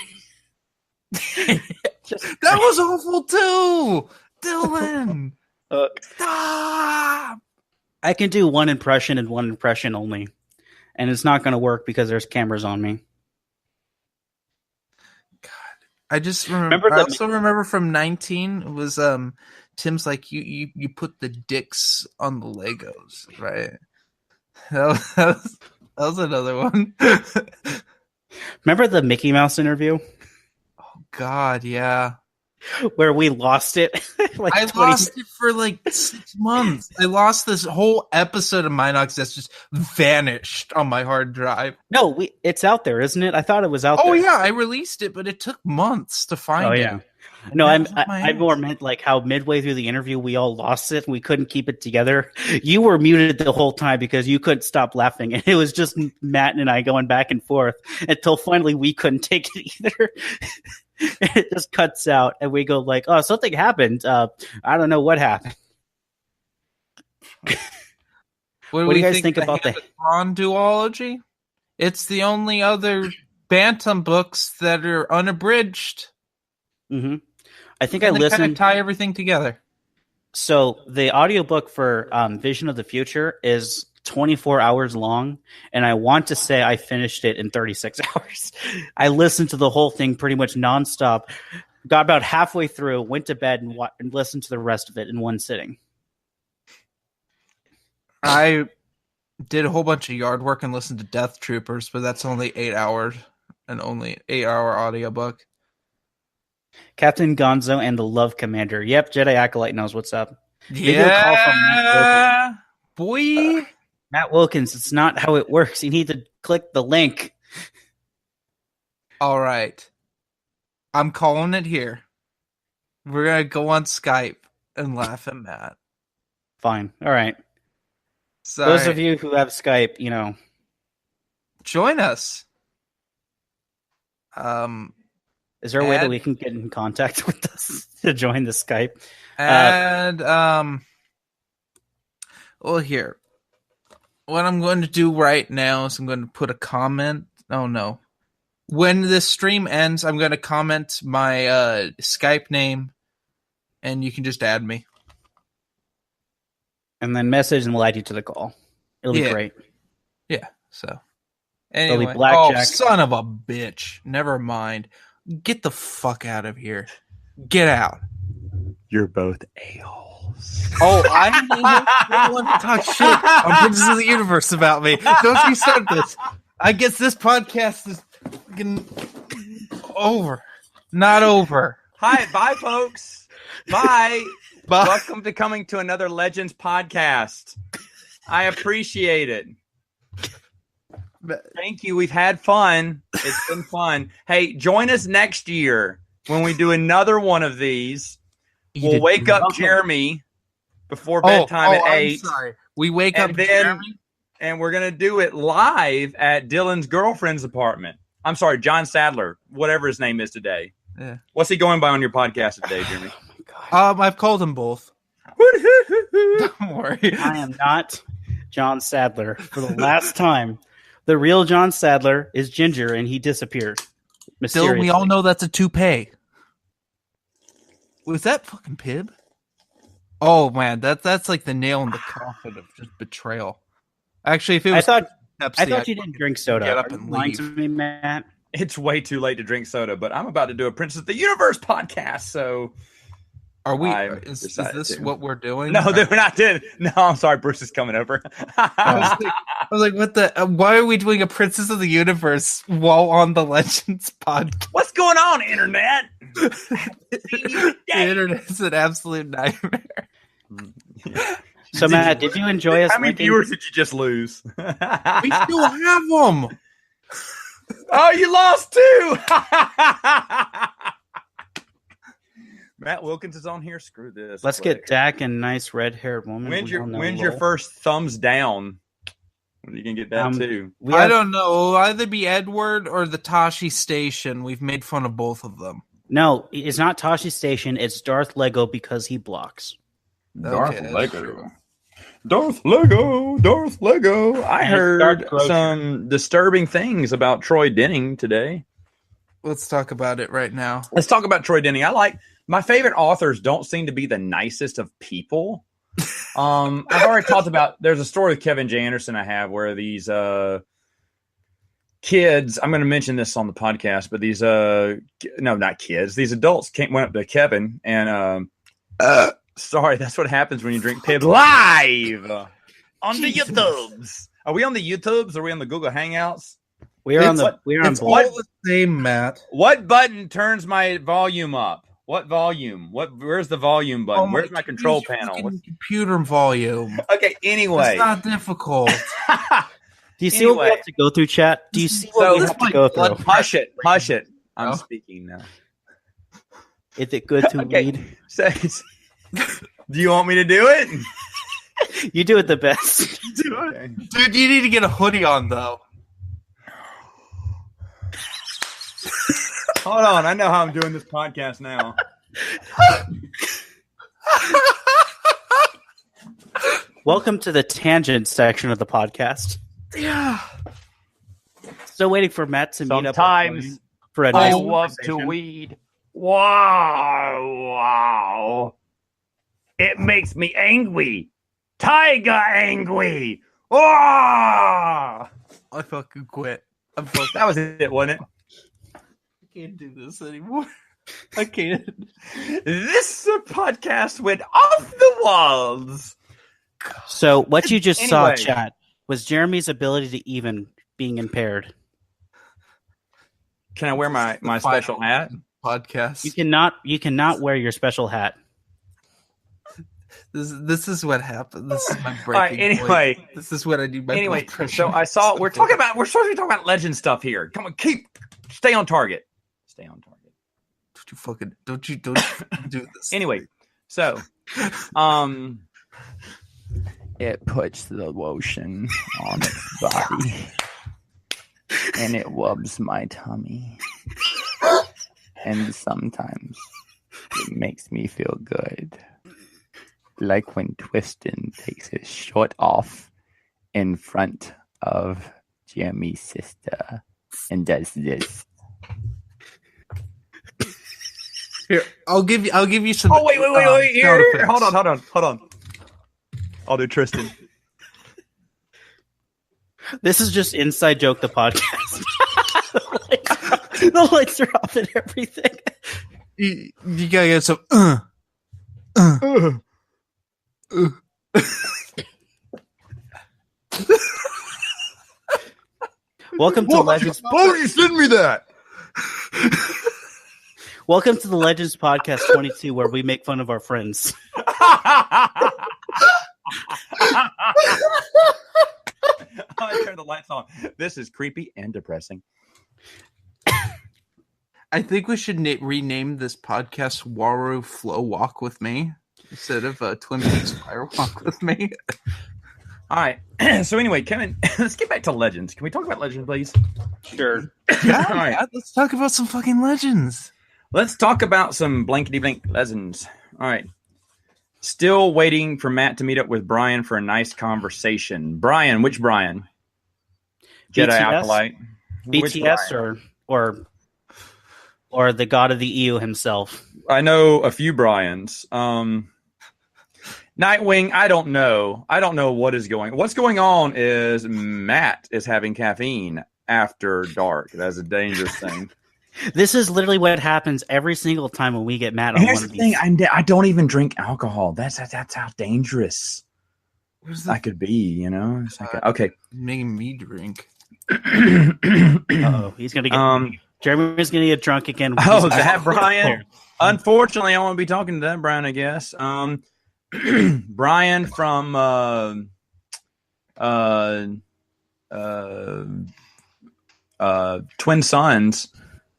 Speaker 1: That was awful too, Dylan. Stop.
Speaker 2: I can do one impression and one impression only, and it's not going to work because there's cameras on me.
Speaker 1: God, I just remember. I also remember from 19 it was Tim's like you put the dicks on the Legos, right? That was another one.
Speaker 2: Remember the Mickey Mouse interview?
Speaker 1: Oh God, yeah.
Speaker 2: Where we lost it.
Speaker 1: Like I lost it for like 6 months. I lost this whole episode of Minox that's just vanished on my hard drive.
Speaker 2: No, it's out there, isn't it? I thought it was out there.
Speaker 1: Oh yeah, I released it, but it took months to find it.
Speaker 2: No, I more meant like how midway through the interview we all lost it and we couldn't keep it together. You were muted the whole time because you couldn't stop laughing, and it was just Matt and I going back and forth until finally we couldn't take it either. It just cuts out, and we go like, "Oh, something happened. I don't know what happened."
Speaker 1: What do you guys think about the Thrawn duology? It's the only other Bantam books that are unabridged.
Speaker 2: Mm-hmm. I think I listened.
Speaker 1: Kind of tie everything together.
Speaker 2: So the audiobook for Vision of the Future is 24 hours long, and I want to say I finished it in 36 hours. I listened to the whole thing pretty much nonstop, got about halfway through, went to bed, and listened to the rest of it in one sitting.
Speaker 1: I did a whole bunch of yard work and listened to Death Troopers, but that's only 8 hours, and only 8-hour audiobook.
Speaker 2: Captain Gonzo and the Love Commander. Yep, Jedi Acolyte knows what's up.
Speaker 1: Yeah, boy.
Speaker 2: Matt Wilkins, it's not how it works. You need to click the link.
Speaker 1: All right. I'm calling it here. We're going to go on Skype and laugh at Matt.
Speaker 2: Fine. All right.
Speaker 1: Sorry.
Speaker 2: Those of you who have Skype,
Speaker 1: join us.
Speaker 2: Is there a way that we can get in contact with us to join the Skype?
Speaker 1: And, well, here. What I'm going to do right now is I'm going to put a comment. Oh, no. When this stream ends, I'm going to comment my Skype name, and you can just add me.
Speaker 2: And then message, and we'll add you to the call. It'll be great.
Speaker 1: Yeah, so. Anyway.
Speaker 2: It'll be Blackjack.
Speaker 1: Oh, son of a bitch. Never mind. Get the fuck out of here. Get out.
Speaker 3: You're both a-holes.
Speaker 1: Oh, I don't want to talk shit on Princes of the Universe about me. Don't you start this. I guess this podcast is fucking over. Not over.
Speaker 3: Hi, bye, folks. Bye. Bye. Welcome to coming to another Legends podcast. I appreciate it. Thank you. We've had fun. It's been fun. Hey, join us next year when we do another one of these. We'll wake up Jeremy before bedtime at 8.
Speaker 1: I'm sorry. We wake up Jeremy?
Speaker 3: And we're going to do it live at Dylan's girlfriend's apartment. I'm sorry, John Sadler, whatever his name is today.
Speaker 1: Yeah.
Speaker 3: What's he going by on your podcast today, Jeremy?
Speaker 2: Oh my God.
Speaker 1: I've called them both. Don't worry.
Speaker 2: I am not John Sadler for the last time. The real John Sadler is Ginger, and he disappeared.
Speaker 1: Still, we all know that's a toupee. Was that fucking Pib? Oh man, that's like the nail in the coffin of just betrayal. Actually, if it was,
Speaker 2: I
Speaker 1: Pepsi,
Speaker 2: thought you didn't drink soda.
Speaker 1: Get up and leave.
Speaker 2: To me, Matt.
Speaker 3: It's way too late to drink soda, but I'm about to do a Princess of the Universe podcast, so.
Speaker 1: Are we? Is this what we're doing?
Speaker 3: No, we're not doing. No, I'm sorry. Bruce is coming over.
Speaker 1: I was like, what the? Why are we doing a Princess of the Universe while on the Legends podcast?
Speaker 3: What's going on, Internet?
Speaker 1: The Internet's an absolute nightmare.
Speaker 2: So, Matt, did you enjoy us?
Speaker 3: How many viewers did you just lose?
Speaker 1: We still have them.
Speaker 3: Oh, you lost too. Matt Wilkins is on here. Screw this.
Speaker 2: Let's get Dak and nice red-haired woman.
Speaker 3: When's your first thumbs down? You can get that too.
Speaker 1: I don't know. It'll either be Edward or the Tashi Station. We've made fun of both of them.
Speaker 2: No, it's not Tashi Station. It's Darth Lego because he blocks.
Speaker 3: Darth Lego. Darth Lego. I heard some disturbing things about Troy Denning today.
Speaker 1: Let's talk about it right now.
Speaker 3: Let's talk about Troy Denning. My favorite authors don't seem to be the nicest of people. I've already talked about, there's a story with Kevin J. Anderson I have where these kids, I'm going to mention this on the podcast, but these, no, not kids, these adults went up to Kevin and, sorry, that's what happens when you drink Pib live on the YouTubes. Are we on the YouTubes? Are we on the Google Hangouts?
Speaker 2: We're on both.
Speaker 1: The same, Matt.
Speaker 3: What button turns my volume up? What volume? Where's the volume button? Where's my control panel?
Speaker 1: Computer volume.
Speaker 3: Okay, anyway.
Speaker 1: It's not difficult.
Speaker 2: Do you see what we have to go through, chat? Do you see what we have to go through?
Speaker 3: Hush it. I'm speaking now.
Speaker 2: Is it good to read?
Speaker 3: Do you want me to do it?
Speaker 2: You do it the best.
Speaker 1: Okay. Dude, you need to get a hoodie on, though.
Speaker 3: Hold on. I know how I'm doing this podcast now.
Speaker 2: Welcome to the tangent section of the podcast.
Speaker 1: Yeah.
Speaker 2: Still waiting for Matt to meet up.
Speaker 3: Sometimes
Speaker 2: for a
Speaker 3: I
Speaker 2: nice
Speaker 3: love to weed. Wow. It makes me angry. Tiger angry. Oh!
Speaker 1: I fucking quit.
Speaker 3: That was it, wasn't it?
Speaker 1: I can't do this anymore. I can't.
Speaker 3: This podcast went off the walls.
Speaker 2: So what you just saw, chat, was Jeremy's ability to even being impaired.
Speaker 3: Can I wear my special hat?
Speaker 1: Podcast.
Speaker 2: You cannot wear your special hat.
Speaker 1: This is what happened. This is my breaking
Speaker 3: All right, anyway,
Speaker 1: point. This is what I do.
Speaker 3: So I saw we're supposed to be talking about legend stuff here. Come on, stay on target. Stay on target.
Speaker 1: Don't you do this.
Speaker 3: Anyway, so it puts the lotion on its body and it rubs my tummy. And sometimes it makes me feel good. Like when Twistin takes his shirt off in front of Jeremy's sister and does this.
Speaker 1: Here, I'll give you some.
Speaker 3: Oh wait! Here. Hold on. I'll do Tristan.
Speaker 2: This is just Inside Joke, the podcast. The lights are off and everything.
Speaker 1: You gotta get some.
Speaker 2: Welcome to Legends.
Speaker 3: Why don't you send me that?
Speaker 2: Welcome to the Legends Podcast 22, where we make fun of our friends.
Speaker 3: I turn the lights on. This is creepy and depressing.
Speaker 1: I think we should rename this podcast Waru Flow Walk with Me instead of Twin Peaks Fire Walk with Me.
Speaker 3: All right. So anyway, Kevin, let's get back to Legends. Can we talk about Legends, please?
Speaker 2: Sure.
Speaker 1: Yeah, all right. Let's talk about some fucking Legends.
Speaker 3: Let's talk about some blankety-blank Legends. All right. Still waiting for Matt to meet up with Brian for a nice conversation. Brian, which Brian? Jedi Acolyte?
Speaker 2: BTS or the god of the EU himself?
Speaker 3: I know a few Brians. Nightwing, I don't know. I don't know what is going on. What's going on is Matt is having caffeine after dark. That's a dangerous thing.
Speaker 2: This is literally what happens every single time when we get Matt on one of these.
Speaker 3: Here's the thing. I don't even drink alcohol. That's how dangerous I could be, you know? It's like, okay.
Speaker 1: Making me drink.
Speaker 2: Uh-oh. He's going to get... Jeremy's going to get drunk again.
Speaker 3: Oh, that Brian? Unfortunately, I won't be talking to that Brian, I guess. Brian from Twin Sons.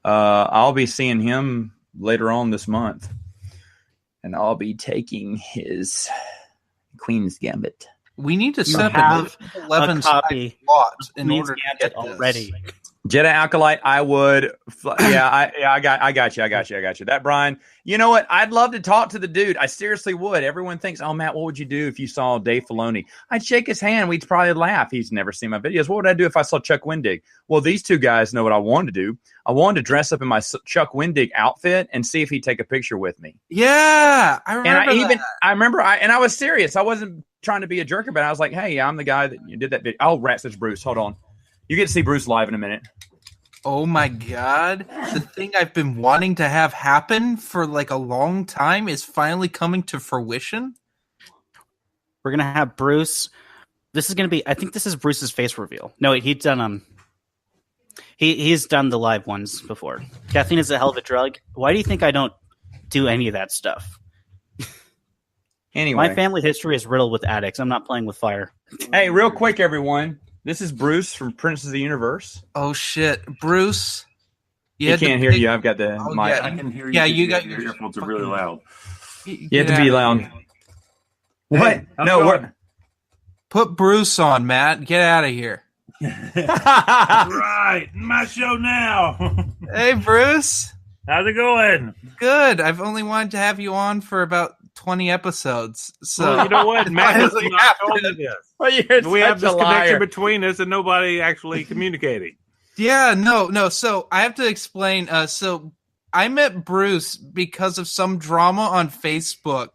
Speaker 3: I'll be seeing him later on this month. and I'll be taking his Queen's Gambit.
Speaker 1: We need to
Speaker 2: You
Speaker 1: set up
Speaker 2: have
Speaker 1: a 11
Speaker 2: a copy
Speaker 1: plot
Speaker 2: of
Speaker 1: in
Speaker 2: Queen's
Speaker 1: order to
Speaker 2: Gambit
Speaker 1: get this.
Speaker 2: already.
Speaker 3: Jedi Acolyte, I would. I got you. That Brian, you know what? I'd love to talk to the dude. I seriously would. Everyone thinks, oh, Matt, what would you do if you saw Dave Filoni? I'd shake his hand. We'd probably laugh. He's never seen my videos. What would I do if I saw Chuck Wendig? Well, these two guys know what I wanted to do. I wanted to dress up in my Chuck Wendig outfit and see if he'd take a picture with me.
Speaker 1: Yeah, I remember
Speaker 3: I was serious. I wasn't trying to be a jerk about it. I was like, hey, I'm the guy that you did that video. Oh, rat says Bruce. Hold on. You get to see Bruce live in a minute.
Speaker 1: Oh my God. The thing I've been wanting to have happen for like a long time is finally coming to fruition.
Speaker 2: We're going to have Bruce. This is going to be, I think this is Bruce's face reveal. No, wait, he's done he's done the live ones before. Caffeine is a hell of a drug. Why do you think I don't do any of that stuff?
Speaker 3: Anyway.
Speaker 2: My family history is riddled with addicts. I'm not playing with fire.
Speaker 3: Hey, real quick, everyone. This is Bruce from Prince of the Universe.
Speaker 1: Oh shit, Bruce!
Speaker 3: He can't hear you. I've got the mic.
Speaker 1: Yeah,
Speaker 4: I can hear you.
Speaker 1: Yeah, you got
Speaker 4: your earphones are really loud.
Speaker 3: You have to be loud. What?
Speaker 4: Hey,
Speaker 3: No, what?
Speaker 1: Put Bruce on, Matt. Get out of here.
Speaker 4: Right, my show now.
Speaker 1: Hey, Bruce.
Speaker 4: How's it going?
Speaker 1: Good. I've only wanted to have you on for about 20 episodes. So
Speaker 4: Well, you know what? Matt has
Speaker 1: finally
Speaker 4: not told me
Speaker 1: happened.
Speaker 4: this.
Speaker 3: Well, you're
Speaker 4: We have
Speaker 3: such
Speaker 4: this
Speaker 3: a
Speaker 4: connection
Speaker 3: liar.
Speaker 4: between us and nobody actually communicating.
Speaker 1: Yeah, no. So I have to explain. So I met Bruce because of some drama on Facebook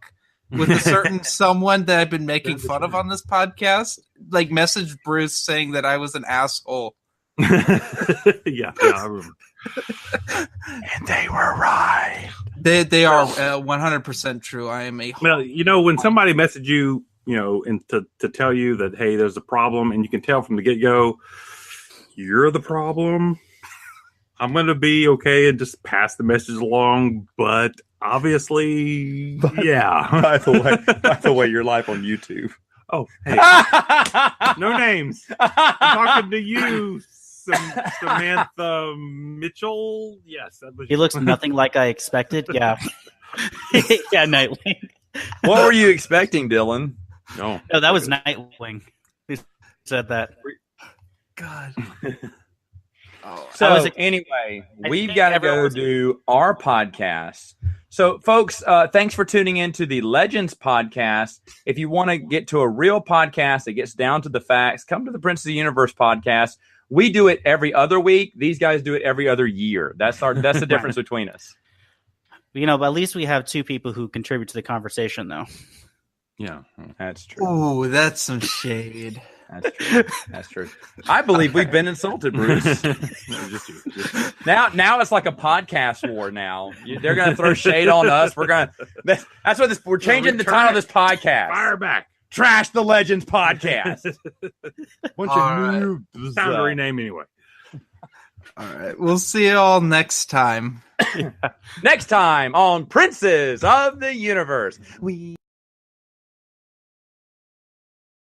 Speaker 1: with a certain someone that I've been making fun of on this podcast. Like, messaged Bruce saying that I was an asshole.
Speaker 4: yeah, I remember.
Speaker 3: And they were right.
Speaker 1: They are 100% true. I am a
Speaker 4: Well, you know, when somebody messages you, and to tell you that, hey, there's a problem, and you can tell from the get-go, you're the problem, I'm going to be okay and just pass the message along, but obviously, yeah.
Speaker 3: By the way, you're live on YouTube.
Speaker 4: Oh, hey, no names. I'm talking to you, Samantha Mitchell. Yes. That was
Speaker 2: He looks nothing like I expected. Yeah. Yeah, Nightwing.
Speaker 3: What were you expecting, Dylan?
Speaker 4: No.
Speaker 2: No, that was Nightwing who said that.
Speaker 1: God.
Speaker 3: So anyway, we've got to go do our podcast. So, folks, thanks for tuning in to the Legends podcast. If you want to get to a real podcast that gets down to the facts, come to the Prince of the Universe podcast. We do it every other week. These guys do it every other year. That's the difference between us.
Speaker 2: But at least we have two people who contribute to the conversation, though.
Speaker 4: Yeah.
Speaker 3: That's true.
Speaker 1: Ooh, that's some shade.
Speaker 3: That's true. That's true. I believe we've been insulted, Bruce.
Speaker 4: Just you.
Speaker 3: Now it's like a podcast war. Now they're going to throw shade on us. That's what this. We're changing the title of this podcast.
Speaker 4: Fire back.
Speaker 3: Trash the Legends podcast. Bunch
Speaker 1: All
Speaker 3: of
Speaker 1: right.
Speaker 3: noobs.
Speaker 4: Time to rename anyway.
Speaker 1: All right. We'll see you all next time.
Speaker 3: Next time on Princes of the Universe. We